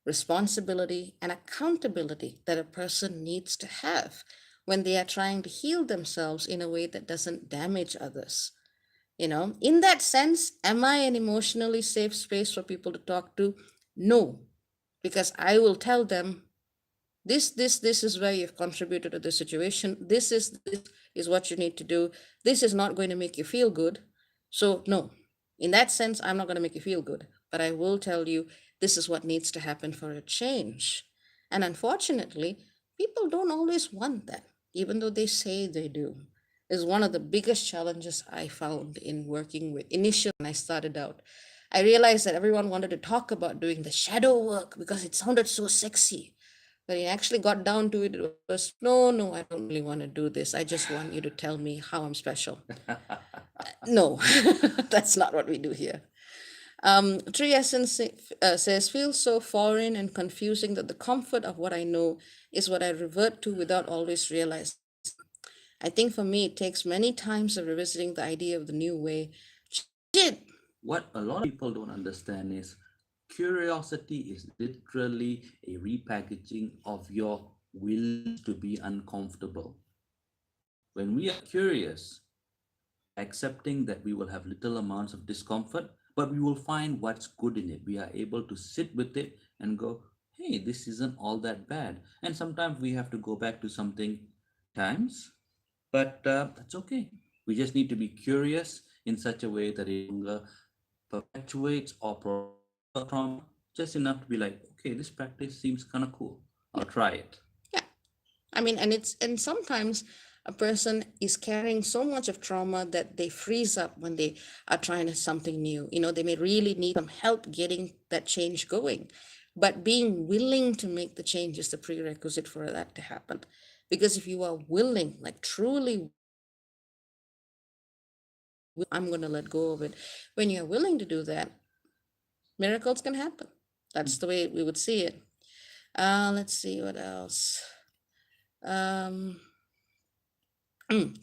Speaker 1: responsibility, and accountability that a person needs to have when they are trying to heal themselves in a way that doesn't damage others. You know, in that sense, am I an emotionally safe space for people to talk to? No, because I will tell them this is where you've contributed to the situation. This is what you need to do. This is not going to make you feel good. So no, in that sense, I'm not going to make you feel good, but I will tell you this is what needs to happen for a change. And unfortunately, people don't always want that, even though they say they do. Is one of the biggest challenges I found in working with initially when I started out. I realized that everyone wanted to talk about doing the shadow work because it sounded so sexy. When it actually got down to it, it was, no, no, I don't really want to do this. I just want you to tell me how I'm special. No, that's not what we do here. Tree Essence says, "Feels so foreign and confusing that the comfort of what I know is what I revert to without always realizing. I think for me, it takes many times of revisiting the idea of the new way. Shit.
Speaker 2: What a lot of people don't understand is curiosity is literally a repackaging of your willingness to be uncomfortable. When we are curious, we are accepting that we will have little amounts of discomfort, but we will find what's good in it. We are able to sit with it and go, hey, this isn't all that bad. And sometimes we have to go back to something times, but that's okay. We just need to be curious in such a way that it no longer perpetuates or prolongs our trauma, just enough to be like, okay, this practice seems kind of cool. I'll try it.
Speaker 1: Yeah. I mean, and sometimes a person is carrying so much of trauma that they freeze up when they are trying something new. You know, they may really need some help getting that change going. But being willing to make the change is the prerequisite for that to happen. Because if you are willing, like truly willing to say, I'm going to let go of it, when you're willing to do that, miracles can happen. That's the way we would see it. Let's see what else. Um,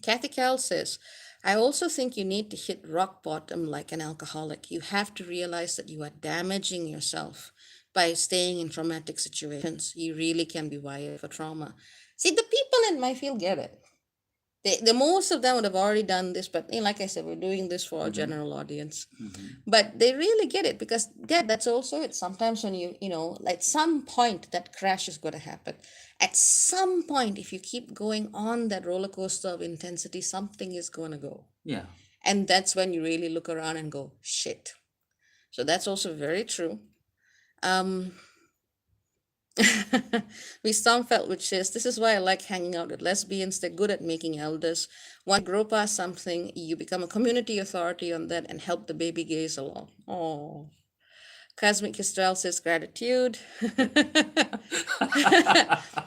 Speaker 1: Kathy Cal says, I also think you need to hit rock bottom like an alcoholic. You have to realize that you are damaging yourself by staying in traumatic situations. You really can be wired for trauma. See, the people in my field get it. The most of them would have already done this, but like I said, we're doing this for our
Speaker 2: Mm-hmm.
Speaker 1: general audience.
Speaker 2: Mm-hmm.
Speaker 1: But they really get it because that's also it. Sometimes when at some point that crash is going to happen. At some point, if you keep going on that roller coaster of intensity, something is going to go.
Speaker 2: Yeah.
Speaker 1: And that's when you really look around and go, shit. So that's also very true. Um, we Stomfeld, which says, this is why I like hanging out with lesbians. They're good at making elders. Once you grow past something, you become a community authority on that and help the baby gays along. Oh, Cosmic Kestrel says gratitude.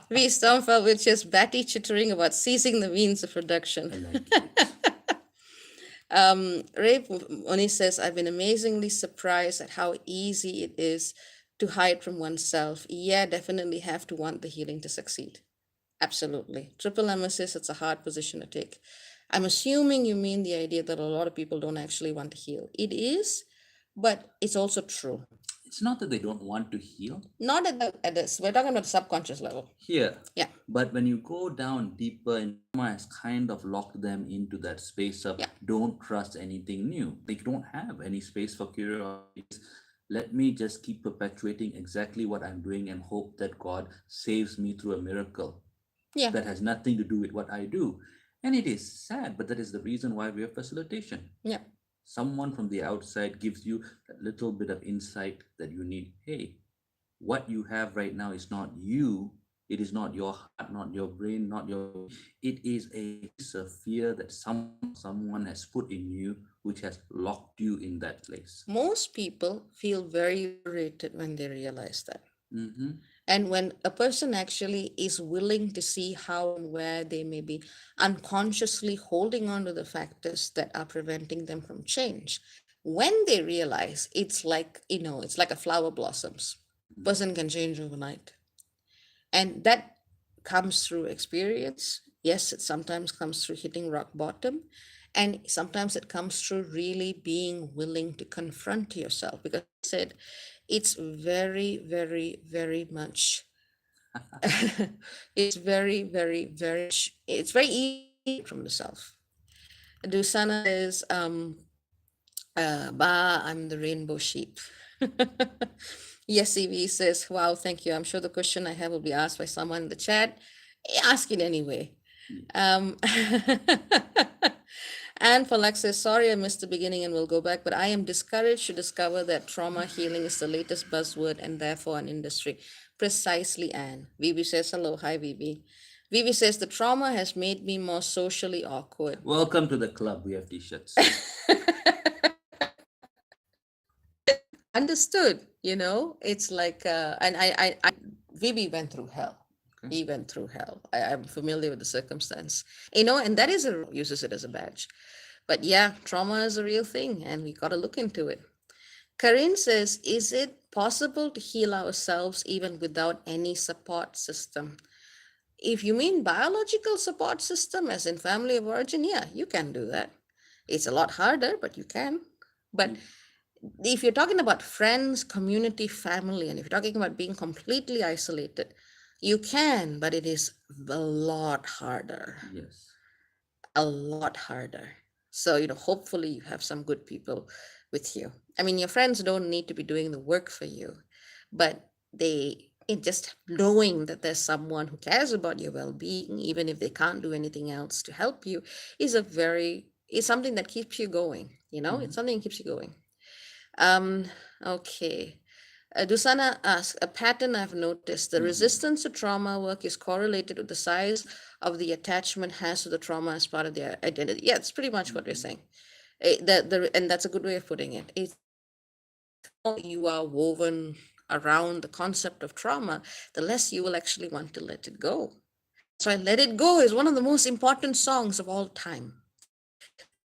Speaker 1: We Stomfeld, which is batty chittering about seizing the means of production.
Speaker 2: I like it.
Speaker 1: Ray Oni says, I've been amazingly surprised at how easy it is to hide from oneself. Yeah, definitely have to want the healing to succeed. Absolutely. Triple M says it's a hard position to take. I'm assuming you mean the idea that a lot of people don't actually want to heal. It is, but it's also true.
Speaker 2: It's not that they don't want to heal.
Speaker 1: Not at this. We're talking about the subconscious level.
Speaker 2: Here.
Speaker 1: Yeah.
Speaker 2: But when you go down deeper, and trauma has kind of locked them into that space of don't trust anything new. They don't have any space for curiosity. Let me just keep perpetuating exactly what I'm doing and hope that God saves me through a miracle.
Speaker 1: Yeah.
Speaker 2: That has nothing to do with what I do. And it is sad, but that is the reason why we have facilitation.
Speaker 1: Yeah.
Speaker 2: Someone from the outside gives you that little bit of insight that you need. Hey, what you have right now is not you. It is not your heart, not your brain, not your. It is a piece of fear that someone has put in you, which has locked you in that place.
Speaker 1: Most people feel very liberated when they realize that.
Speaker 2: Mm-hmm.
Speaker 1: And when a person actually is willing to see how and where they may be unconsciously holding on to the factors that are preventing them from change, when they realize it's like a flower blossoms, person can change overnight. And that comes through experience. Yes, it sometimes comes through hitting rock bottom. And sometimes it comes through really being willing to confront yourself. Because I said, it's very, very, very much, it's very, very, very, it's very easy from the self. Dusana says, Ba, I'm the rainbow sheep. Yes, EV says, wow, thank you. I'm sure the question I have will be asked by someone in the chat. Ask it anyway. Um, and Palak says, sorry, I missed the beginning and we'll go back, but I am discouraged to discover that trauma healing is the latest buzzword and therefore an industry. Precisely, Anne. Vivi says, hello. Hi, Vivi. Vivi says, the trauma has made me more socially awkward.
Speaker 2: Welcome to the club. We have t-shirts.
Speaker 1: Understood, it's like, and Vivi went through hell. Okay. He went through hell. I'm familiar with the circumstance, and that is uses it as a badge. But yeah, trauma is a real thing and we got to look into it. Karin says, is it possible to heal ourselves even without any support system? If you mean biological support system, as in family of origin, yeah, you can do that. It's a lot harder, but you can. But if you're talking about friends, community, family, and if you're talking about being completely isolated, you can, but it is a lot harder.
Speaker 2: Yes.
Speaker 1: A lot harder. So, hopefully you have some good people with you. I mean, your friends don't need to be doing the work for you, but just knowing that there's someone who cares about your well-being, even if they can't do anything else to help you, is something that keeps you going. It's something that keeps you going. Okay. Dusana asks, a pattern I've noticed, the resistance to trauma work is correlated with the size of the attachment has to the trauma as part of their identity. Yeah, it's pretty much what we're saying. And that's a good way of putting it. It's how you are woven around the concept of trauma, the less you will actually want to let it go. So Let It Go is one of the most important songs of all time.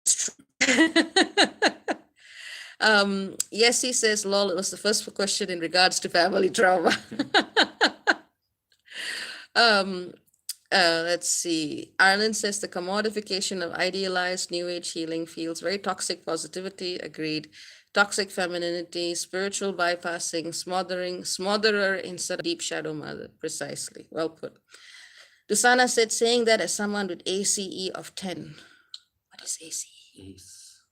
Speaker 1: It's true. Yes, he says, lol, it was the first question in regards to family trauma. um, let's see. Ireland says the commodification of idealized New Age healing feels very toxic positivity. Agreed. Toxic femininity, spiritual bypassing, smotherer instead of deep shadow mother. Precisely. Well put. Dusana said, saying that as someone with ACE of 10. What is ACE?
Speaker 2: Ace.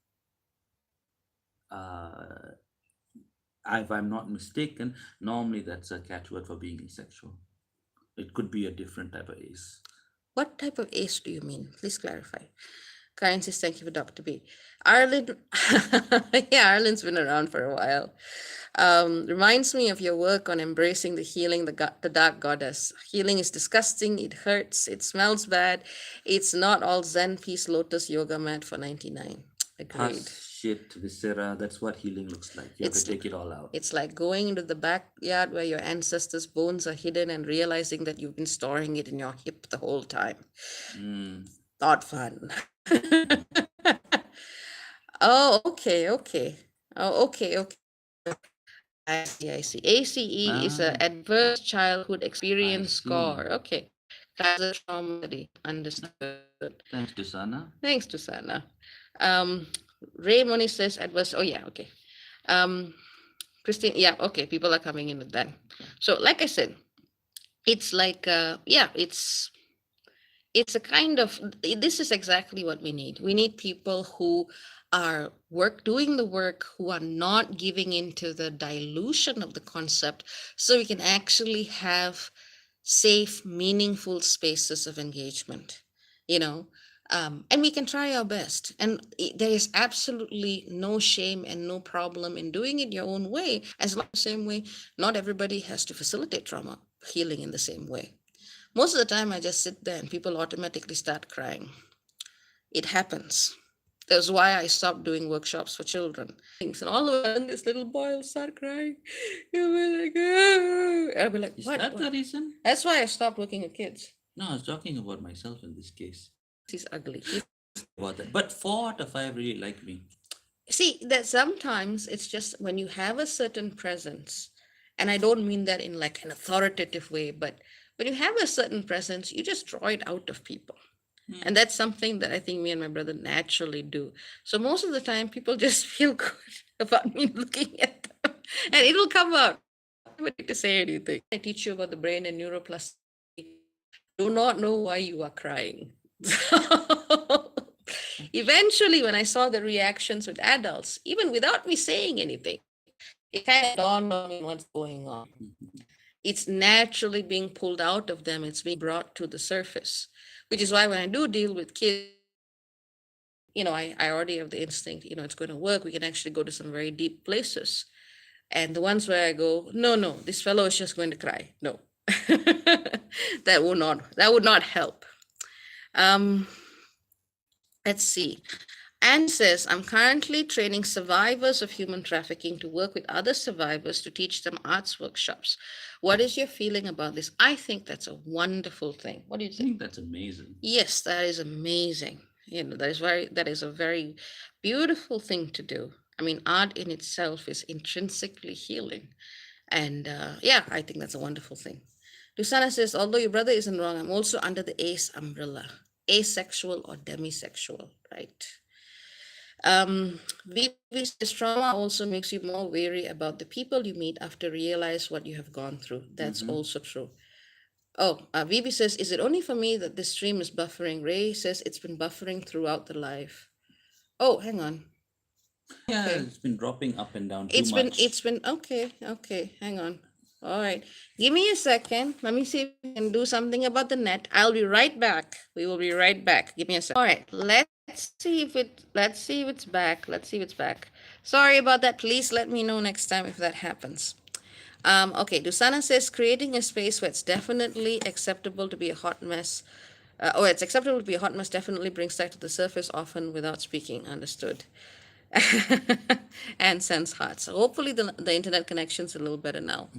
Speaker 2: Uh, if I'm not mistaken, normally that's a catchword for being asexual. It could be a different type of ace.
Speaker 1: What type of ace do you mean? Please clarify. Karen says, thank you for Dr. B. Ireland, yeah, Ireland's been around for a while. Reminds me of your work on embracing the healing, the dark goddess. Healing is disgusting, it hurts, it smells bad. It's not all Zen peace lotus yoga mat for 99. Agreed.
Speaker 2: Pus, shit, viscera, that's what healing looks like. You have
Speaker 1: It's
Speaker 2: to take it all out.
Speaker 1: It's like going into the backyard where your ancestors' bones are hidden and realizing that you've been storing it in your hip the whole time. Not fun. Oh, okay, okay. Oh, okay, okay. I see, I see. ACE is an adverse childhood experience score. Okay. Kaiser trauma. Understood.
Speaker 2: Thanks, Dusana.
Speaker 1: Thanks, Susana. Ray Moni says adverse. Oh, yeah, okay. Christine, yeah, okay. People are coming in with that. So, like I said, it's like, yeah, it's a kind of, this is exactly what we need. We need people who are doing the work, who are not giving into the dilution of the concept, so we can actually have safe, meaningful spaces of engagement, you know. And we can try our best, and there is absolutely no shame and no problem in doing it your own way, as long as the same way. Not everybody has to facilitate trauma healing in the same way. Most of the time, I just sit there and people automatically start crying. It happens. That's why I stopped doing workshops for children. And all of a sudden, this little boy will start crying. He'll be like, "Ah." I'll be like,
Speaker 2: Is
Speaker 1: what?
Speaker 2: that the reason?
Speaker 1: That's why I stopped working with kids.
Speaker 2: No, I was talking about myself in this case.
Speaker 1: He's ugly.
Speaker 2: About that. But 4 out of 5 really like me.
Speaker 1: See, that sometimes it's just when you have a certain presence, and I don't mean that in like an authoritative way, but when you have a certain presence, you just draw it out of people. And that's something that I think me and my brother naturally do. So most of the time, people just feel good about me looking at them, and it'll come out. I don't need to say anything. I teach you about the brain and neuroplasticity. Do not know why you are crying. Eventually, when I saw the reactions with adults, even without me saying anything, it kind of dawned on me what's going on. It's naturally being pulled out of them. It's being brought to the surface, which is why when I do deal with kids, I already have the instinct, it's going to work. We can actually go to some very deep places. And the ones where I go, no, this fellow is just going to cry. No, that would not help. Let's see. Anne says, I'm currently training survivors of human trafficking to work with other survivors to teach them arts workshops. What is your feeling about this? I think that's a wonderful thing. What do you
Speaker 2: I
Speaker 1: think?
Speaker 2: think that's amazing.
Speaker 1: Yes, that is amazing. That is a very beautiful thing to do. I mean, art in itself is intrinsically healing. And yeah, I think that's a wonderful thing. Lusana says, although your brother isn't wrong, I'm also under the ACE umbrella, asexual or demisexual, right? Vivi says, trauma also makes you more wary about the people you meet after realize what you have gone through. That's also true. Oh, Vivi says, is it only for me that this stream is buffering? Ray says it's been buffering throughout the live. Oh, hang on.
Speaker 2: Yeah,
Speaker 1: Okay.
Speaker 2: it's been dropping up and down too much.
Speaker 1: It's been okay, hang on. All right. Give me a second. Let me see if we can do something about the net. I'll be right back. We will be right back. Give me a second. All right. Let's see if it's back. Let's see if it's back. Sorry about that. Please let me know next time if that happens. Okay, Dusana says creating a space where it's definitely acceptable to be a hot mess. It's acceptable to be a hot mess definitely brings that to the surface often without speaking. Understood. and sense heart. So hopefully the internet connection's a little better now.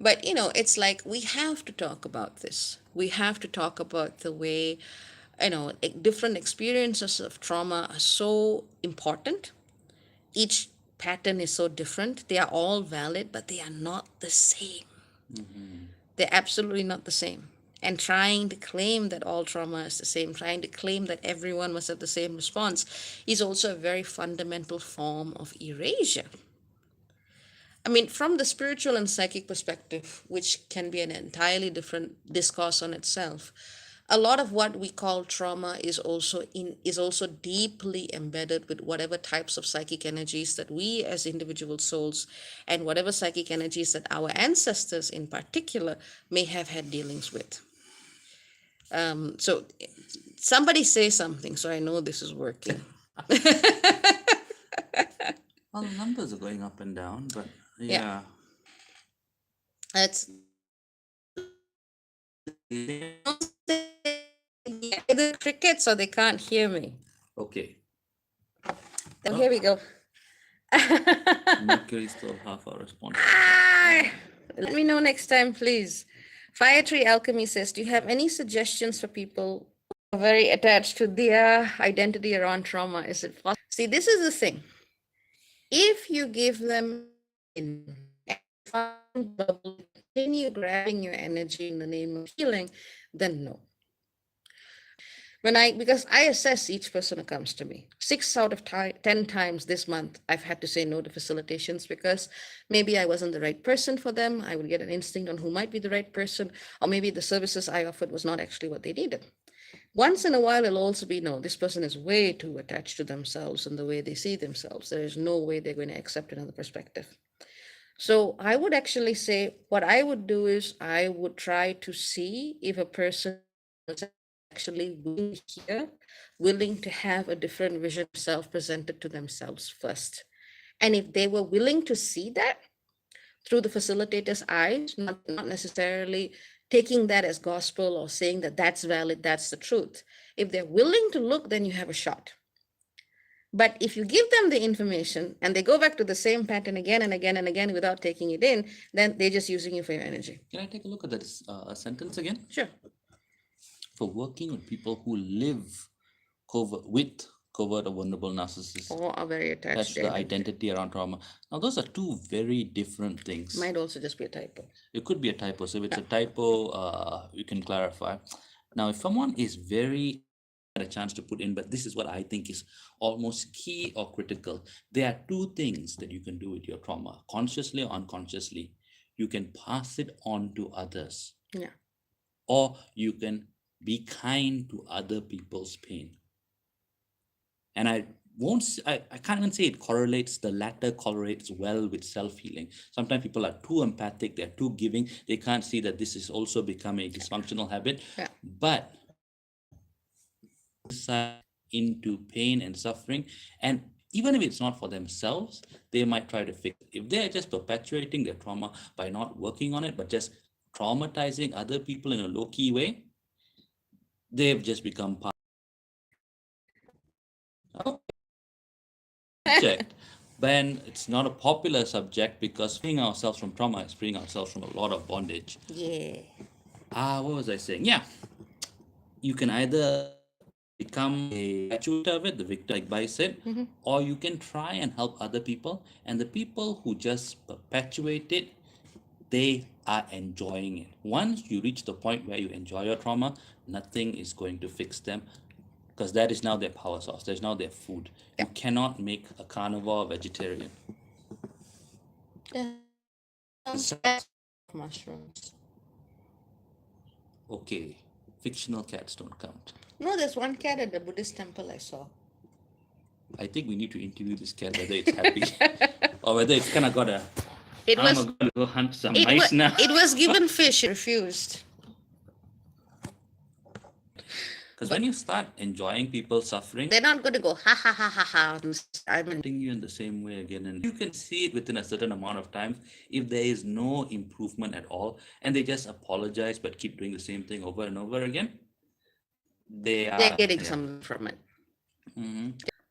Speaker 1: But it's like we have to talk about this. We have to talk about the way, different experiences of trauma are so important. Each pattern is so different. They are all valid, but they are not the same. They're absolutely not the same. And trying to claim that all trauma is the same, trying to claim that everyone must have the same response, is also a very fundamental form of erasure. I mean, from the spiritual and psychic perspective, which can be an entirely different discourse on itself, a lot of what we call trauma is also deeply embedded with whatever types of psychic energies that we as individual souls, and whatever psychic energies that our ancestors in particular may have had dealings with. So somebody say something so I know this is working.
Speaker 2: Well, the numbers are going up and down, but
Speaker 1: Yeah.
Speaker 2: yeah.
Speaker 1: That's the crickets, or they can't hear me.
Speaker 2: Okay.
Speaker 1: Then here we go.
Speaker 2: Mercury still half our response.
Speaker 1: Let me know next time, please. Fire Tree Alchemy says, do you have any suggestions for people who are very attached to their identity around trauma? Is it possible? See, this is the thing. If you give them in continue grabbing your energy in the name of healing, then no. Because I assess each person who comes to me. 6 out of 10 times this month, I've had to say no to facilitations because maybe I wasn't the right person for them. I would get an instinct on who might be the right person, or maybe the services I offered was not actually what they needed. Once in a while, it'll also be, no, this person is way too attached to themselves and the way they see themselves. There is no way they're going to accept another perspective. So I would actually say what I would do is I would try to see if a person is actually willing to hear, willing to have a different vision of self presented to themselves first. And if they were willing to see that through the facilitator's eyes, not necessarily taking that as gospel or saying that that's valid, that's the truth. If they're willing to look, then you have a shot. But if you give them the information and they go back to the same pattern again and again and again without taking it in, then they're just using you for your energy.
Speaker 2: Can I take a look at that sentence again?
Speaker 1: Sure.
Speaker 2: For working with people who live with covert or vulnerable narcissists,
Speaker 1: Or are very attached
Speaker 2: that's
Speaker 1: to
Speaker 2: the
Speaker 1: their
Speaker 2: identity around trauma. Now, those are two very different things.
Speaker 1: Might also just be a typo.
Speaker 2: It could be a typo. So if it's a typo, you can clarify. Now, if someone is very had a chance to put in, but this is what I think is almost key or critical. There are two things that you can do with your trauma, consciously or unconsciously. You can pass it on to others.
Speaker 1: Yeah.
Speaker 2: Or you can be kind to other people's pain. And I can't even say it correlates. The latter correlates well with self-healing. Sometimes people are too empathic, they're too giving, they can't see that this is also become a dysfunctional habit.
Speaker 1: Yeah.
Speaker 2: But into pain and suffering, and even if it's not for themselves, they might try to fix it. If they're just perpetuating their trauma by not working on it, but just traumatizing other people in a low-key way, they've just become part of the subject. Then it's not a popular subject because freeing ourselves from trauma is freeing ourselves from a lot of bondage.
Speaker 1: Yeah.
Speaker 2: What was I saying? Yeah, you can either become a perpetuator of it, the victim, like Bai said, or you can try and help other people. And the people who just perpetuate it, they are enjoying it. Once you reach the point where you enjoy your trauma, nothing is going to fix them because that is now their power source. That's now their food. You cannot make a carnivore a vegetarian.
Speaker 1: Mushrooms.
Speaker 2: Okay, fictional cats don't count.
Speaker 1: No, there's one cat at the Buddhist temple I saw.
Speaker 2: I think we need to interview this cat whether it's happy or whether it's kind of got a.
Speaker 1: I'm
Speaker 2: gonna go hunt some mice now.
Speaker 1: It was given fish, it refused.
Speaker 2: Because when you start enjoying people suffering,
Speaker 1: they're not going to go ha ha ha ha ha. I'm
Speaker 2: treating you in the same way again, and you can see it within a certain amount of time. If there is no improvement at all, and they just apologize but keep doing the same thing over and over again, they're
Speaker 1: getting something from it.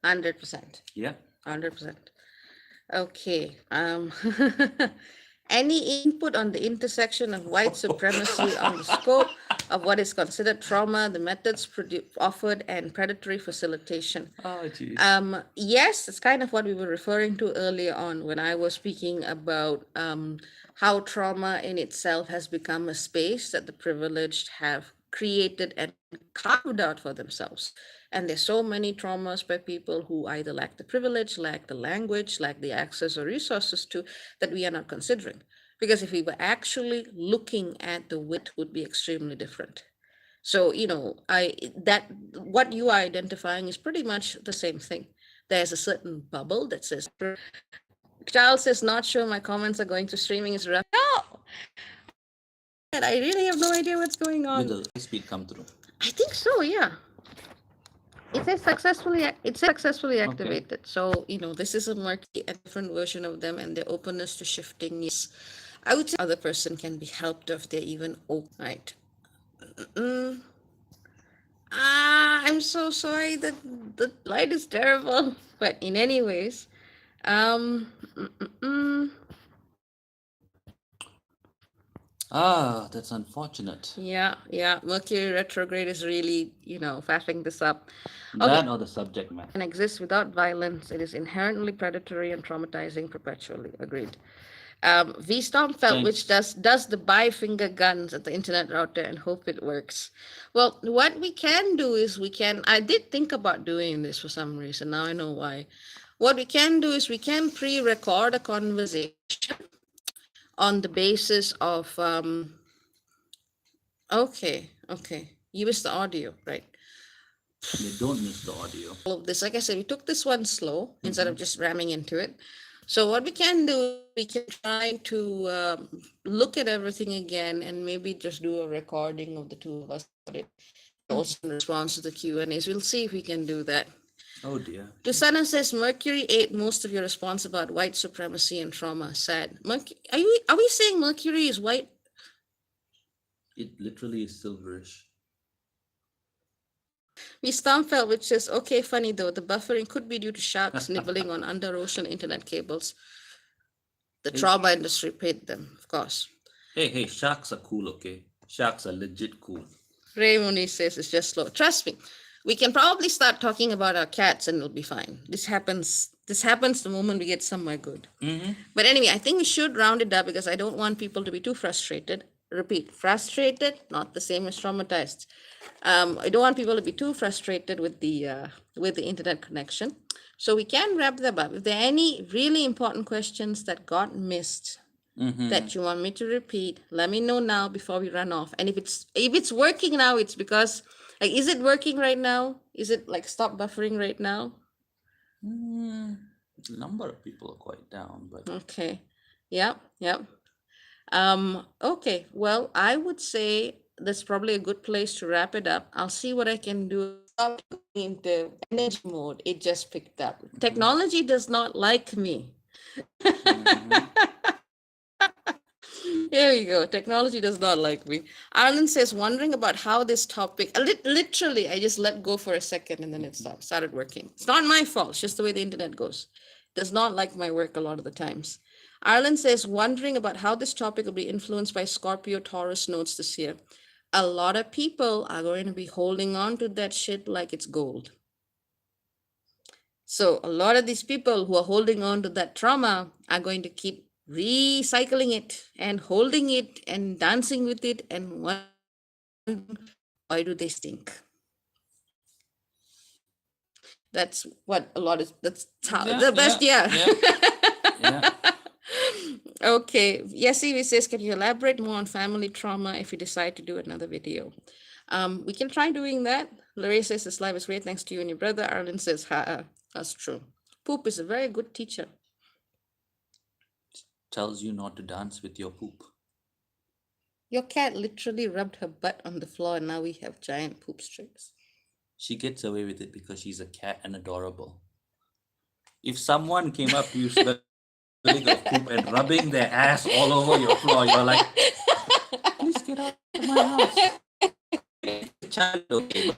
Speaker 1: 100%.
Speaker 2: Yeah.
Speaker 1: 100%. Okay. Any input on the intersection of white supremacy on the scope of what is considered trauma, the methods offered, and predatory facilitation?
Speaker 2: Oh, jeez.
Speaker 1: Yes, it's kind of what we were referring to earlier on when I was speaking about how trauma in itself has become a space that the privileged have created and carved out for themselves. And there's so many traumas by people who either lack the privilege, lack the language, lack the access or resources to, that we are not considering. Because if we were actually looking at the wit would be extremely different. So, I that what you are identifying is pretty much the same thing. There's a certain bubble that says Charles says not sure my comments are going to streaming is rough. No, I really have no idea what's going
Speaker 2: With
Speaker 1: on.
Speaker 2: the high speed come through.
Speaker 1: I think so, yeah. It says successfully
Speaker 2: Okay.
Speaker 1: activated. So, this is a murky, a different version of them and their openness to shifting. Yes. I would say the other person can be helped if they're even open. Right. Mm. I'm so sorry that the light is terrible. But in any ways, um, mm, mm, mm.
Speaker 2: Ah, that's unfortunate.
Speaker 1: Yeah. Mercury retrograde is really, faffing this up.
Speaker 2: That or the subject matter.
Speaker 1: And exists without violence. It is inherently predatory and traumatizing perpetually. Agreed. V Stormfeld, which does the buy finger guns at the internet router and hope it works. Well, what we can do is I did think about doing this for some reason. Now I know why. What we can do is we can pre-record a conversation on the basis of okay. You missed the audio, right?
Speaker 2: You don't miss the audio.
Speaker 1: All of this, like I said, we took this one slow instead of just ramming into it. So what we can do, we can try to look at everything again and maybe just do a recording of the two of us. Also in response to the Q&As. We'll see if we can do that.
Speaker 2: Oh dear.
Speaker 1: Tusana says Mercury ate most of your response about white supremacy and trauma. Sad. Are we saying Mercury is white?
Speaker 2: It literally is silverish.
Speaker 1: We Stamfeld, which says, okay, funny though, the buffering could be due to sharks nibbling on under ocean internet cables. The trauma industry paid them, of course.
Speaker 2: Hey, sharks are cool, okay? Sharks are legit cool.
Speaker 1: Ray Mooney says it's just slow. Trust me, we can probably start talking about our cats and it'll be fine. This happens the moment we get somewhere good. But anyway, I think we should round it up because I don't want people to be too frustrated. Repeat, frustrated, not the same as traumatized. I don't want people to be too frustrated with the internet connection. So we can wrap them up. If there are any really important questions that got missed that you want me to repeat, let me know now before we run off. And if it's working now, it's because is it working right now? Is it stop buffering right now?
Speaker 2: The number of people are quite down, but
Speaker 1: okay. Yep. Okay, well, I would say that's probably a good place to wrap it up. I'll see what I can do. Stop in the energy mode. It just picked up. Technology does not like me. Here we go. Technology does not like me. Arlen says, wondering about how this topic, literally, I just let go for a second and then it started working. It's not my fault. It's just the way the internet goes. It does not like my work a lot of the times. Ireland says, wondering about how this topic will be influenced by Scorpio Taurus nodes this year. A lot of people are going to be holding on to that shit like it's gold. So a lot of these people who are holding on to that trauma are going to keep recycling it and holding it and dancing with it and wondering, why do they stink? That's what a lot is. That's how the best. Yeah. Okay. Yes, Evie says, can you elaborate more on family trauma if you decide to do another video? We can try doing that. Larry says this live is great thanks to you and your brother. Arlen says, that's true. Poop is a very good teacher.
Speaker 2: Tells you not to dance with your poop.
Speaker 1: Your cat literally rubbed her butt on the floor and now we have giant poop streaks.
Speaker 2: She gets away with it because she's a cat and adorable. If someone came up to you smelling of poop and rubbing their ass all over your floor, you're like, please get out of my house. Child, okay,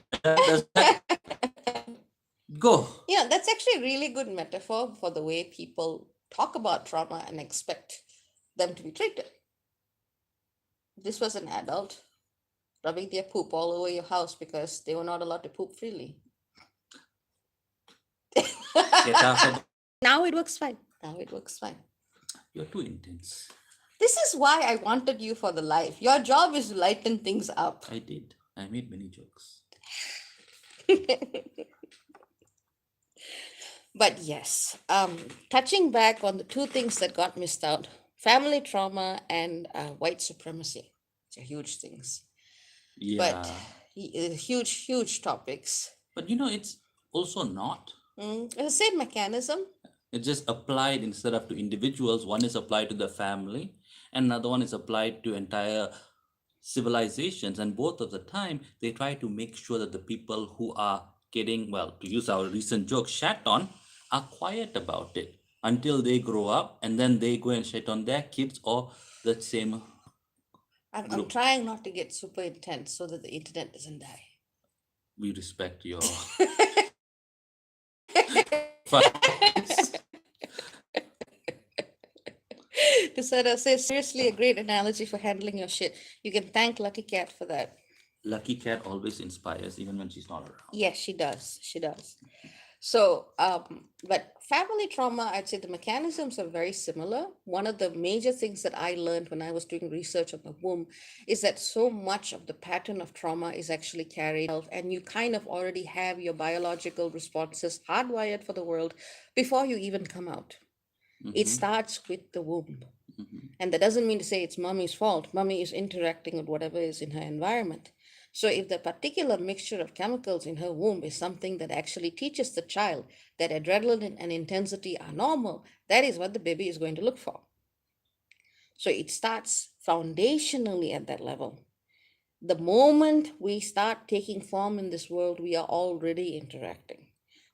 Speaker 2: Go.
Speaker 1: Yeah, that's actually a really good metaphor for the way people talk about trauma and expect them to be treated. This was an adult rubbing their poop all over your house because they were not allowed to poop freely.
Speaker 2: Get off of.
Speaker 1: Now it works fine. Now it works fine.
Speaker 2: You're too intense.
Speaker 1: This is why I wanted you for the life. Your job is to lighten things up.
Speaker 2: I did. I made many jokes.
Speaker 1: But yes, touching back on the two things that got missed out, family trauma and white supremacy. They're huge things, but
Speaker 2: Yeah.
Speaker 1: huge, huge topics.
Speaker 2: But it's also not.
Speaker 1: It's the same mechanism.
Speaker 2: It's just applied instead of to individuals. One is applied to the family, and another one is applied to entire civilizations. And both of the time, they try to make sure that the people who are getting, well, to use our recent joke, shat on, are quiet about it until they grow up, and then they go and shit on their kids or the same
Speaker 1: I'm
Speaker 2: group.
Speaker 1: trying not to get super intense so that the internet doesn't die.
Speaker 2: We respect your violence.
Speaker 1: To sort of say, seriously, a great analogy for handling your shit. You can thank Lucky Cat for that.
Speaker 2: Lucky Cat always inspires, even when she's not around.
Speaker 1: Yes, she does. She does. So, but family trauma, I'd say the mechanisms are very similar. One of the major things that I learned when I was doing research on the womb is that so much of the pattern of trauma is actually carried out, and you kind of already have your biological responses hardwired for the world before you even come out. It
Speaker 2: Mm-hmm.
Speaker 1: starts with the womb.
Speaker 2: Mm-hmm.
Speaker 1: And that doesn't mean to say it's mommy's fault. Mommy is interacting with whatever is in her environment. So if the particular mixture of chemicals in her womb is something that actually teaches the child that adrenaline and intensity are normal, that is what the baby is going to look for. So it starts foundationally at that level. The moment we start taking form in this world, we are already interacting.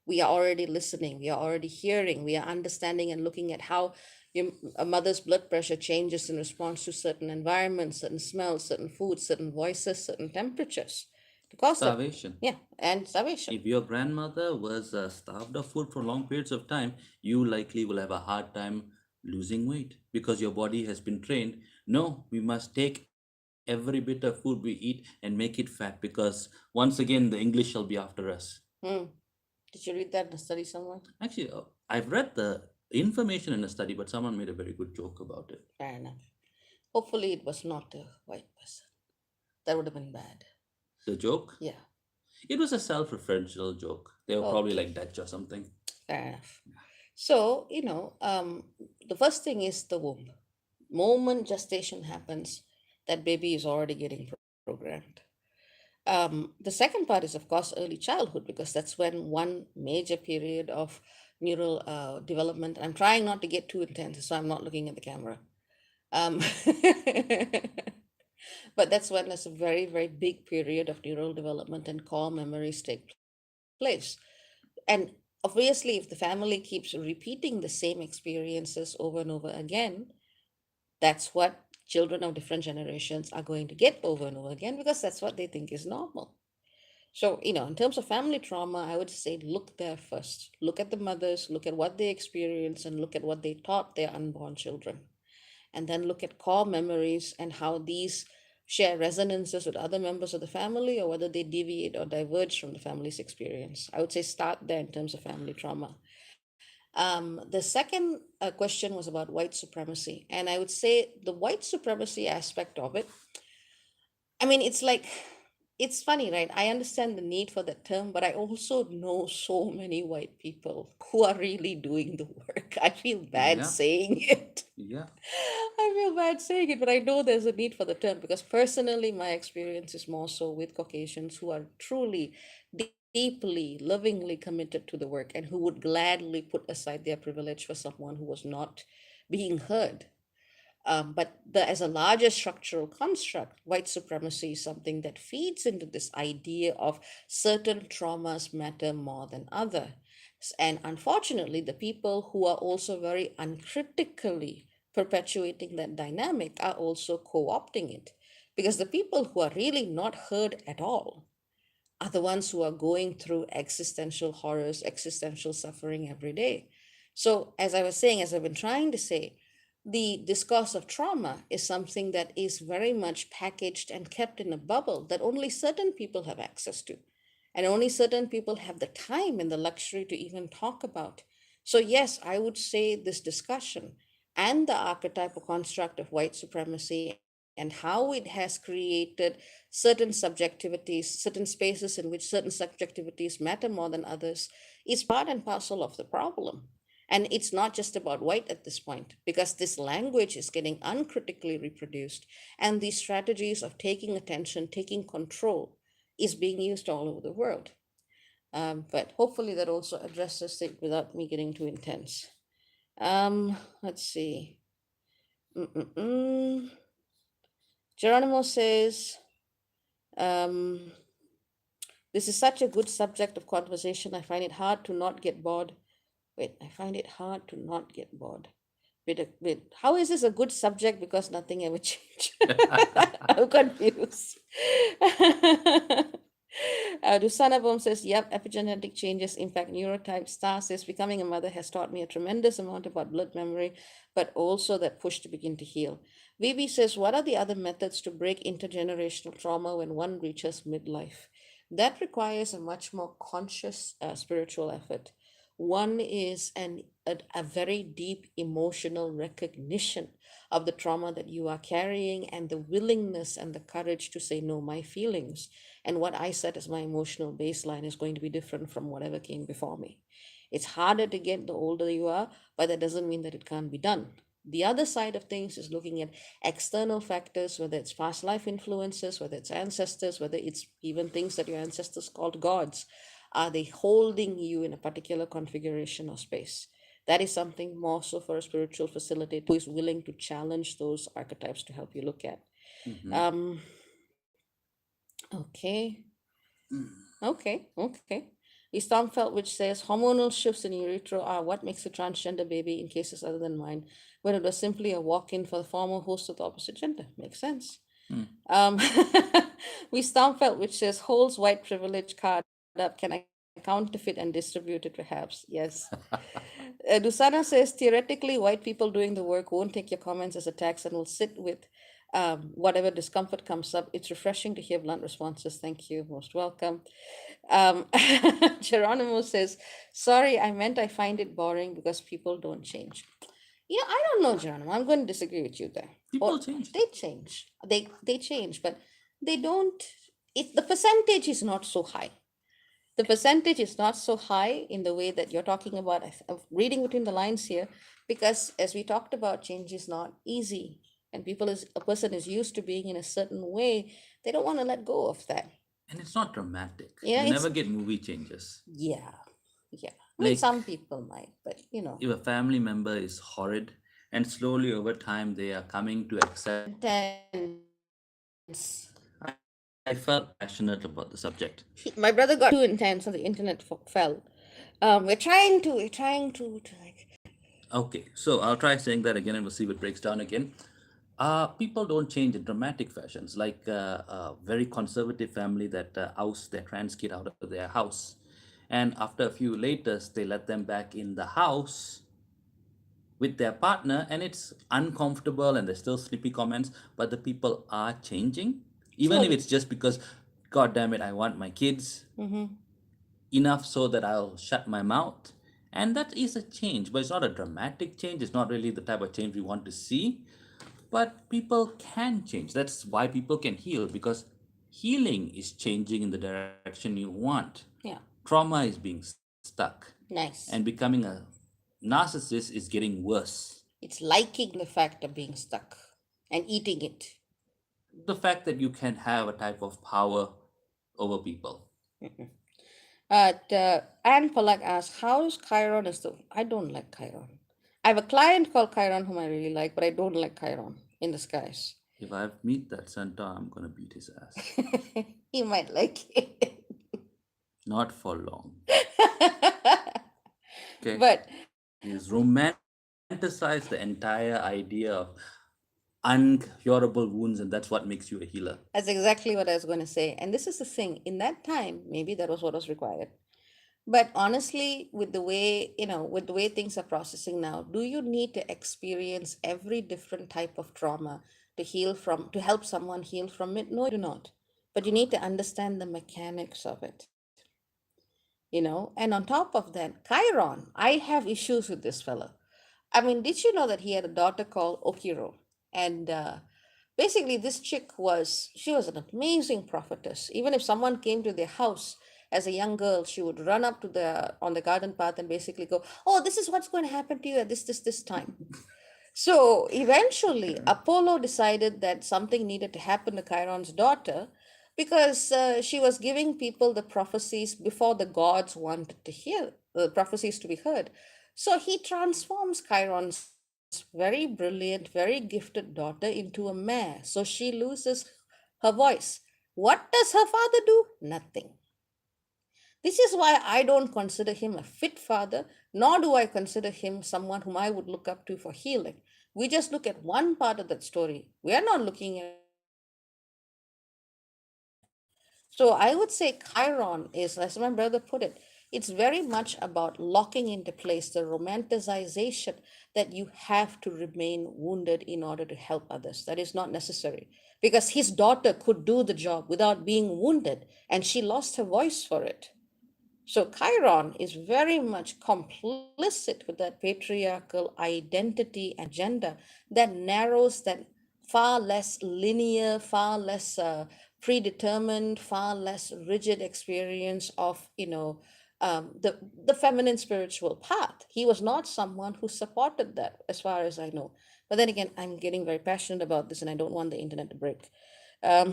Speaker 1: We are already listening. We are already hearing. We are understanding and looking at how a mother's blood pressure changes in response to certain environments, certain smells, certain foods, certain voices, certain temperatures. Because that,
Speaker 2: Starvation.
Speaker 1: yeah, and starvation.
Speaker 2: If your grandmother was starved of food for long periods of time, you likely will have a hard time losing weight because your body has been trained. No, we must take every bit of food we eat and make it fat because once again the English shall be after us.
Speaker 1: Hmm. Did you read that in a study somewhere?
Speaker 2: Actually, I've read the information in a study, but someone made a very good joke about it.
Speaker 1: Fair enough. Hopefully, it was not a white person. That would have been bad.
Speaker 2: The joke?
Speaker 1: Yeah.
Speaker 2: It was a self-referential joke. They were probably
Speaker 1: Okay.
Speaker 2: like Dutch or something.
Speaker 1: Fair enough. So, the first thing is the womb. Moment gestation happens, that baby is already getting programmed. The second part is, of course, early childhood, because that's when one major period of neural development. I'm trying not to get too intense, so I'm not looking at the camera. Um, but that's when there's a very, very big period of neural development and core memories take place. And obviously, if the family keeps repeating the same experiences over and over again, that's what children of different generations are going to get over and over again, because that's what they think is normal. So, in terms of family trauma, I would say look there first. Look at the mothers, look at what they experience, and look at what they taught their unborn children. And then look at core memories and how these share resonances with other members of the family, or whether they deviate or diverge from the family's experience. I would say start there in terms of family trauma. The second question was about white supremacy. And I would say the white supremacy aspect of it, I mean, it's funny, right? I understand the need for that term, but I also know so many white people who are really doing the work. I feel bad
Speaker 2: Yeah,
Speaker 1: saying it.
Speaker 2: yeah.
Speaker 1: I feel bad saying it, but I know there's a need for the term, because personally, my experience is more so with Caucasians who are truly, deeply, lovingly committed to the work, and who would gladly put aside their privilege for someone who was not being heard. But as a larger structural construct, white supremacy is something that feeds into this idea of certain traumas matter more than other. And unfortunately, the people who are also very uncritically perpetuating that dynamic are also co opting it. Because the people who are really not heard at all are the ones who are going through existential horrors, existential suffering every day. So, as I was saying, as I've been trying to say, the discourse of trauma is something that is very much packaged and kept in a bubble that only certain people have access to. And only certain people have the time and the luxury to even talk about. So, yes, I would say this discussion and the archetypal construct of white supremacy and how it has created certain subjectivities, certain spaces in which certain subjectivities matter more than others, is part and parcel of the problem. And it's not just about white at this point, because this language is getting uncritically reproduced, and these strategies of taking attention, taking control, is being used all over the world. But hopefully that also addresses it without me getting too intense. Let's see. Mm-mm-mm. Geronimo says, um, this is such a good subject of conversation. I find it hard to not get bored. Wait, I find it hard to not get bored. Wait, how is this a good subject? Because nothing ever changed. I'm confused. Dusanabom says, yep, epigenetic changes impact neurotypes. Star says, becoming a mother has taught me a tremendous amount about blood memory, but also that push to begin to heal. VB says, what are the other methods to break intergenerational trauma when one reaches midlife? That requires a much more conscious spiritual effort. One is a very deep emotional recognition of the trauma that you are carrying and the willingness and the courage to say, no, my feelings and what I set as my emotional baseline is going to be different from whatever came before me. It's harder to get the older you are, but that doesn't mean that it can't be done. The other side of things is looking at external factors, whether it's past life influences, whether it's ancestors, whether it's even things that your ancestors called gods. Are they holding you in a particular configuration or space? That is something more so for a spiritual facilitator who is willing to challenge those archetypes to help you look at.
Speaker 2: Mm-hmm.
Speaker 1: Um, okay, okay. Istamfeld, which says hormonal shifts in utero are what makes a transgender baby in cases other than mine, when it was simply a walk-in for the former host of the opposite gender. Makes sense.
Speaker 2: Mm.
Speaker 1: Um, we Stamfeld, which says holds white privilege card up. Can I counterfeit and distribute it perhaps? Yes. Dusana says theoretically, white people doing the work won't take your comments as attacks and will sit with whatever discomfort comes up. It's refreshing to hear blunt responses. Thank you. Most welcome. Um, Geronimo says, sorry, I meant I find it boring because people don't change. I don't know, Geronimo. I'm going to disagree with you there.
Speaker 2: People
Speaker 1: Or
Speaker 2: change.
Speaker 1: they change. They change, but they don't. The percentage is not so high. The percentage is not so high in the way that you're talking about. I'm reading between the lines here, because as we talked about, change is not easy, and a person is used to being in a certain way. They don't want to let go of that.
Speaker 2: And it's not dramatic.
Speaker 1: Yeah,
Speaker 2: You
Speaker 1: it's
Speaker 2: never get movie changes.
Speaker 1: yeah, yeah. I mean,
Speaker 2: Like,
Speaker 1: some people might, but
Speaker 2: if a family member is horrid, and slowly over time they are coming to accept
Speaker 1: intense.
Speaker 2: I felt passionate about the subject.
Speaker 1: My brother got too intense, and the internet fell. We're trying to like.
Speaker 2: Okay, so I'll try saying that again and we'll see if it breaks down again. People don't change in dramatic fashions, like a very conservative family that ousts their trans kid out of their house. And after a few later, they let them back in the house with their partner, and it's uncomfortable and there's still snippy comments, but the people are changing. Even if
Speaker 1: Slowly.
Speaker 2: it's just because, God damn it, I want my kids,
Speaker 1: Mm-hmm.
Speaker 2: enough so that I'll shut my mouth. And that is a change, but it's not a dramatic change. It's not really the type of change we want to see. But people can change. That's why people can heal, because healing is changing in the direction you want.
Speaker 1: Yeah.
Speaker 2: Trauma is being stuck. And
Speaker 1: Nice.
Speaker 2: becoming a narcissist is getting worse.
Speaker 1: It's liking the fact of being stuck and eating it.
Speaker 2: The fact that you can have a type of power over people.
Speaker 1: Anne Pollack asks, how is Chiron is the... I don't like Chiron. I have a client called Chiron whom I really like, but I don't like Chiron in the skies.
Speaker 2: If I meet that centaur, I'm gonna beat his ass.
Speaker 1: He might like it.
Speaker 2: Not for long. Okay.
Speaker 1: But
Speaker 2: He's romanticized the entire idea of uncurable wounds, and that's what makes you a healer.
Speaker 1: That's exactly what I was going to say. And this is the thing. In that time, maybe that was what was required. But honestly, with the way, with the way things are processing now, do you need to experience every different type of trauma to help someone heal from it? No, you do not. But you need to understand the mechanics of it. And on top of that, Chiron, I have issues with this fella. I mean, did you know that he had a daughter called Okiro? And basically, this chick she was an amazing prophetess. Even if someone came to their house as a young girl, she would run up to on the garden path and basically go, "Oh, this is what's going to happen to you at this time." So eventually, Apollo decided that something needed to happen to Chiron's daughter because she was giving people the prophecies before the gods wanted to hear the prophecies to be heard. So he transforms Chiron's very brilliant, very gifted daughter into a mare. So she loses her voice. What does her father do? Nothing. This is why I don't consider him a fit father, nor do I consider him someone whom I would look up to for healing. We just look at one part of that story. We are not looking at the entire story. So I would say Chiron is, as my brother put it, it's very much about locking into place the romanticization that you have to remain wounded in order to help others. That is not necessary because his daughter could do the job without being wounded and she lost her voice for it. So Chiron is very much complicit with that patriarchal identity and agenda that narrows that far less linear, far less predetermined, far less rigid experience of, the feminine spiritual path. He was not someone who supported that, as far as I know. But then again, I'm getting very passionate about this and I don't want the internet to break. Um,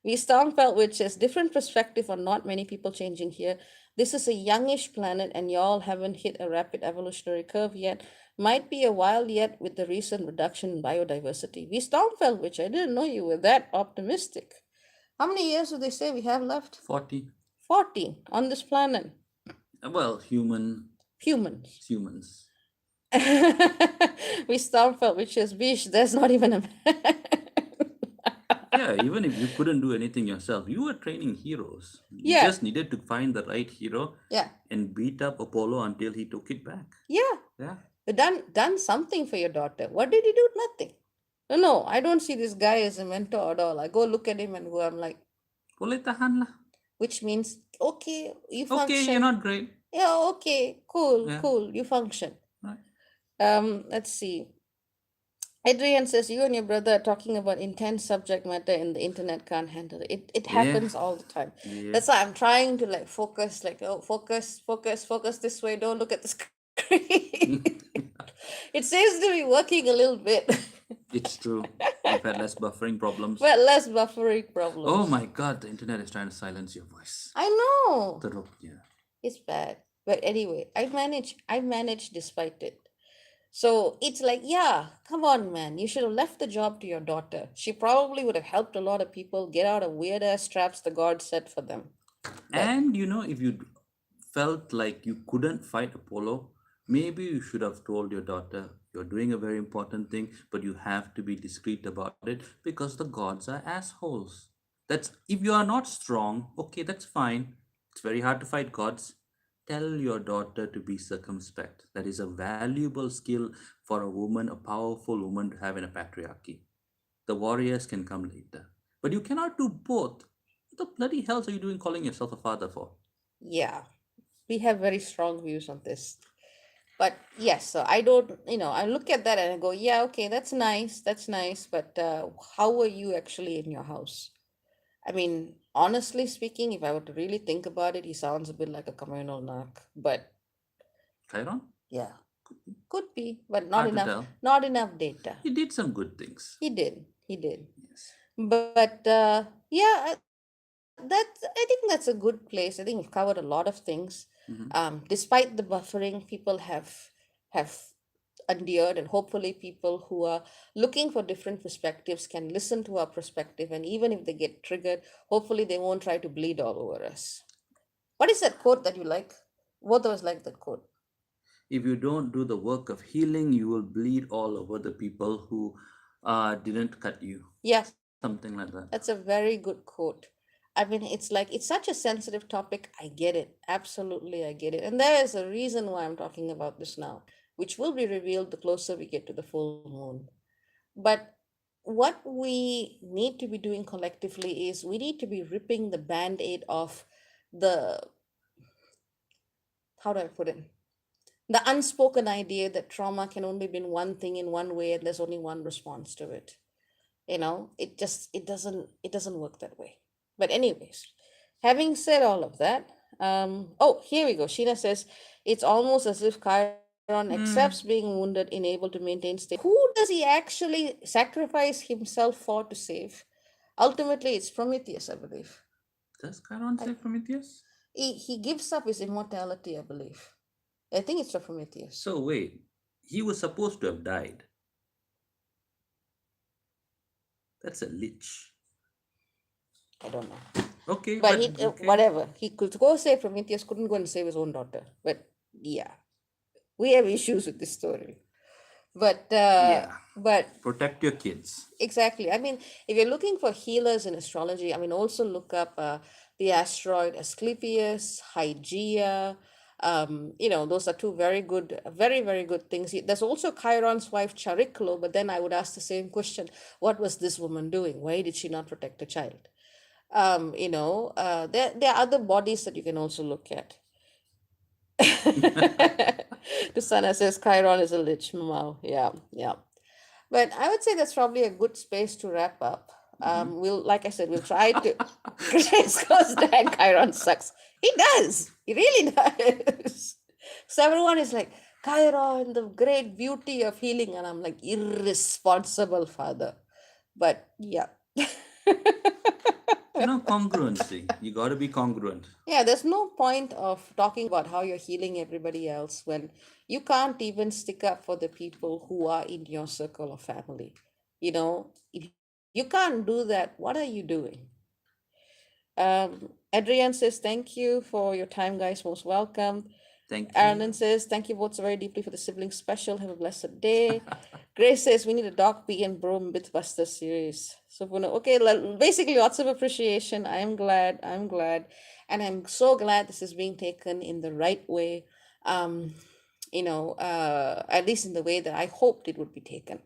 Speaker 1: We Stormfelt, which is different perspective on not many people changing here. This is a youngish planet, and y'all haven't hit a rapid evolutionary curve yet. Might be a while yet with the recent reduction in biodiversity. We Stormfelt, which I didn't know you were that optimistic. How many years do they say we have left?
Speaker 2: 40.
Speaker 1: 40 on this planet.
Speaker 2: Well,
Speaker 1: Humans.
Speaker 2: humans.
Speaker 1: We Stormfelt, which is bish. There's not even a.
Speaker 2: Yeah, even if you couldn't do anything yourself, you were training heroes. You
Speaker 1: Yeah,
Speaker 2: just needed to find the right hero
Speaker 1: yeah,
Speaker 2: and beat up Apollo until he took it back.
Speaker 1: yeah.
Speaker 2: Yeah.
Speaker 1: Done something for your daughter. What did he do? Nothing. No, no, I don't see this guy as a mentor at all. I go look at him and go, I'm like,
Speaker 2: Boleh tahan lah.
Speaker 1: which means, okay, you
Speaker 2: Okay, you're
Speaker 1: function.
Speaker 2: not great.
Speaker 1: Yeah, okay, cool,
Speaker 2: Yeah.
Speaker 1: cool, you function.
Speaker 2: Right.
Speaker 1: Let's see. Adrian says you and your brother are talking about intense subject matter and the internet can't handle it. It
Speaker 2: Yeah.
Speaker 1: happens all the time.
Speaker 2: Yeah.
Speaker 1: That's why I'm trying to like focus, like, oh, focus this way. Don't look at the screen. It seems to be working a little bit.
Speaker 2: It's true. We've had less buffering problems.
Speaker 1: Well, less buffering
Speaker 2: Oh
Speaker 1: problems.
Speaker 2: my god, the internet is trying to silence your voice.
Speaker 1: I know.
Speaker 2: Yeah.
Speaker 1: It's bad. But anyway, I manage despite it. So it's like, yeah, come on, man. You should have left the job to your daughter. She probably would have helped a lot of people get out of weird ass traps the God set for them. But
Speaker 2: And if you felt like you couldn't fight Apollo, maybe you should have told your daughter, you're doing a very important thing, but you have to be discreet about it because the gods are assholes. That's if you are not strong, okay, that's fine. It's very hard to fight gods. Tell your daughter to be circumspect. That is a valuable skill for a woman, a powerful woman to have in a patriarchy. The warriors can come later. But you cannot do both. What the bloody hell are you doing calling yourself a father for?
Speaker 1: yeah, we have very strong views on this. But yes, so I don't, I look at that and I go, yeah, okay, that's nice. But how are you actually in your house? I mean, honestly speaking, if I were to really think about it, he sounds a bit like a communal narc. But
Speaker 2: Chiron?
Speaker 1: yeah, could be, but not
Speaker 2: Hard to
Speaker 1: enough,
Speaker 2: tell.
Speaker 1: not enough data.
Speaker 2: He did some good things.
Speaker 1: He did.
Speaker 2: Yes.
Speaker 1: But yeah, I think that's a good place. I think we've covered a lot of things.
Speaker 2: Mhm.
Speaker 1: Despite the buffering, people have endured, and hopefully, people who are looking for different perspectives can listen to our perspective, and even if they get triggered, hopefully they won't try to bleed all over us. What is that quote that you like? Both of us like that quote.
Speaker 2: If you don't do the work of healing, you will bleed all over the people who didn't cut you.
Speaker 1: Yes,
Speaker 2: Something like that.
Speaker 1: that's a very good quote. I mean, it's like it's such a sensitive topic. I get it. Absolutely, I get it. And there is a reason why I'm talking about this now, which will be revealed the closer we get to the full moon. But what we need to be doing collectively is we need to be ripping the band aid off the, how do I put it? The unspoken idea that trauma can only be one thing in one way and there's only one response to it. It doesn't work that way. But anyways, having said all of that, oh, here we go. Sheena says it's almost as if Chiron accepts being
Speaker 2: Hmm.
Speaker 1: wounded in able to maintain stability. Who does he actually sacrifice himself for to save? Ultimately, it's Prometheus, I believe.
Speaker 2: Does Chiron
Speaker 1: I,
Speaker 2: say Prometheus?
Speaker 1: he gives up his immortality, I believe. I think it's for Prometheus.
Speaker 2: So wait, he was supposed to have died. That's a lich.
Speaker 1: I don't know.
Speaker 2: Okay,
Speaker 1: But
Speaker 2: but
Speaker 1: he,
Speaker 2: okay.
Speaker 1: whatever. He could go save Prometheus, couldn't go and save his own daughter. But yeah, we have issues with this story. But
Speaker 2: Yeah.
Speaker 1: but
Speaker 2: Protect your kids.
Speaker 1: exactly. I mean, if you're looking for healers in astrology, I mean, also look up the asteroid Asclepius, Hygeia. Those are two very good, very, very good things. There's also Chiron's wife, Chariklo, but then I would ask the same question: what was this woman doing? Why did she not protect the child? There are other bodies that you can also look at. Tusana says Chiron is a lich. Wow. Yeah, yeah. But I would say that's probably a good space to wrap up.
Speaker 2: Mhm.
Speaker 1: We'll, like I said, we'll try to. Grace goes that Chiron sucks. He does. He really does. So everyone is like, Chiron, the great beauty of healing. And I'm like, irresponsible father. But yeah.
Speaker 2: Congruency. You got to be congruent.
Speaker 1: Yeah, there's no point of talking about how you're healing everybody else when you can't even stick up for the people who are in your circle of family. If you can't do that, what are you doing? Adrian says, thank you for your time, guys. Most welcome.
Speaker 2: Thank
Speaker 1: Aaron
Speaker 2: you.
Speaker 1: says, thank you both so very deeply for the sibling special. Have a blessed day. Grace says, we need a Doc B and Bro Mythbuster series. So, okay, basically, lots of appreciation. I'm glad. I'm glad. And I'm so glad this is being taken in the right way. At least in the way that I hoped it would be taken.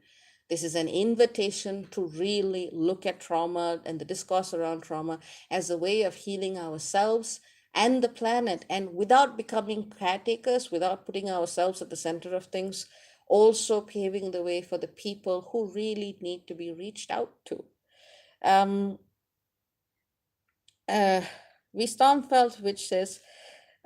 Speaker 1: This is an invitation to really look at trauma and the discourse around trauma as a way of healing ourselves and the planet, and without becoming caretakers, without putting ourselves at the center of things, also paving the way for the people who really need to be reached out to. Um, uh, V. Stormfeld, which says,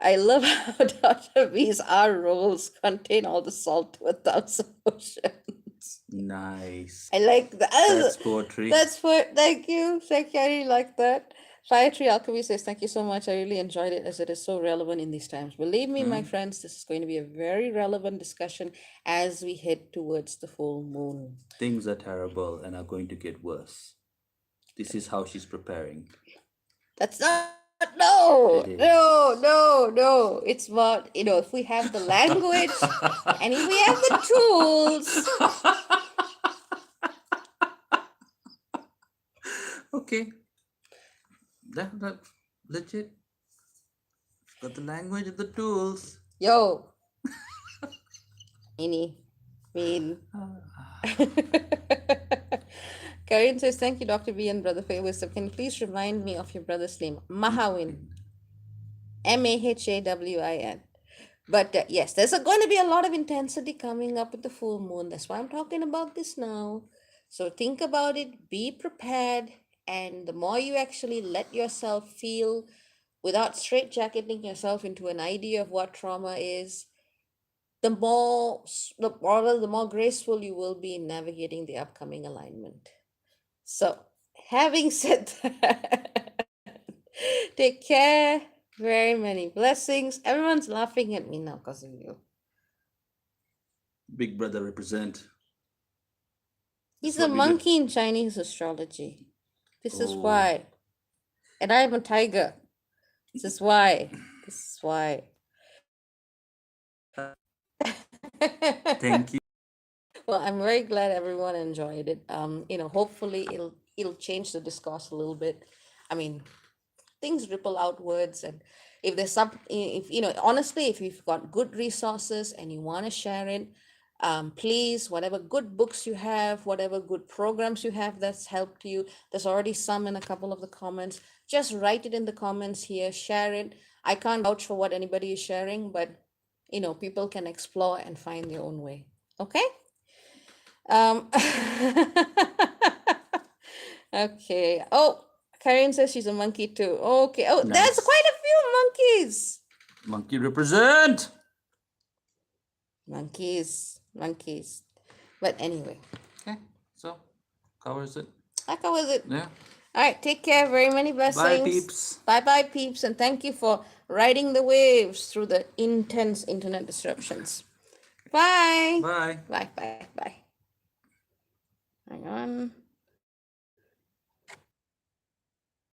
Speaker 1: I love how Dr. V's R rolls contain all the salt to a thousand oceans.
Speaker 2: Nice.
Speaker 1: I like that.
Speaker 2: That's poetry.
Speaker 1: That's what. Thank you. Thank you. I really like that. Fire Alchemy says, thank you so much. I really enjoyed it as it is so relevant in these times. Believe me, my
Speaker 2: Hmm?
Speaker 1: friends, this is going to be a very relevant discussion as we head towards the full moon.
Speaker 2: Things are terrible and are going to get worse. This is how she's preparing.
Speaker 1: That's not, no,
Speaker 2: It
Speaker 1: no,
Speaker 2: is.
Speaker 1: no, no. It's about, if we have the language and if we have the tools.
Speaker 2: Okay. That legit. Got the language and the tools.
Speaker 1: Yo, any, mean. Karen says, thank you, Dr. B and Brother Faye Wisdom. Can you please remind me of your brother's name? Mahawin. Mahawin. But yes, there's going to be a lot of intensity coming up with the full moon. That's why I'm talking about this now. So think about it, be prepared, and the more you actually let yourself feel without straitjacketing yourself into an idea of what trauma is, the more graceful you will be in navigating the upcoming alignment. So, having said that, take care. Very many blessings. Everyone's laughing at me now because of you.
Speaker 2: Big brother represent.
Speaker 1: He's
Speaker 2: That's
Speaker 1: a
Speaker 2: what we do.
Speaker 1: monkey in Chinese astrology. This is
Speaker 2: Oh.
Speaker 1: why. And I'm a tiger. This is why. This is why.
Speaker 2: Thank you.
Speaker 1: Well, I'm very glad everyone enjoyed it. Hopefully it'll change the discourse a little bit. I mean, things ripple outwards, and if there's some, if honestly, if you've got good resources and you want to share it, please, whatever good books you have, whatever good programs you have that's helped you, there's already some in a couple of the comments, just write it in the comments here, share it. I can't vouch for what anybody is sharing, but people can explore and find their own way. Okay. um okay. Oh, Karen says she's a monkey too. Okay. Oh, there's
Speaker 2: Nice.
Speaker 1: quite a few monkeys.
Speaker 2: Monkey represent.
Speaker 1: Monkeys. But anyway,
Speaker 2: Okay, so covers it.
Speaker 1: that covers it.
Speaker 2: Yeah.
Speaker 1: All right. Take care. Very many blessings.
Speaker 2: Bye, peeps.
Speaker 1: Bye, peeps. And thank you for riding the waves through the intense internet disruptions. Bye.
Speaker 2: Bye.
Speaker 1: Bye.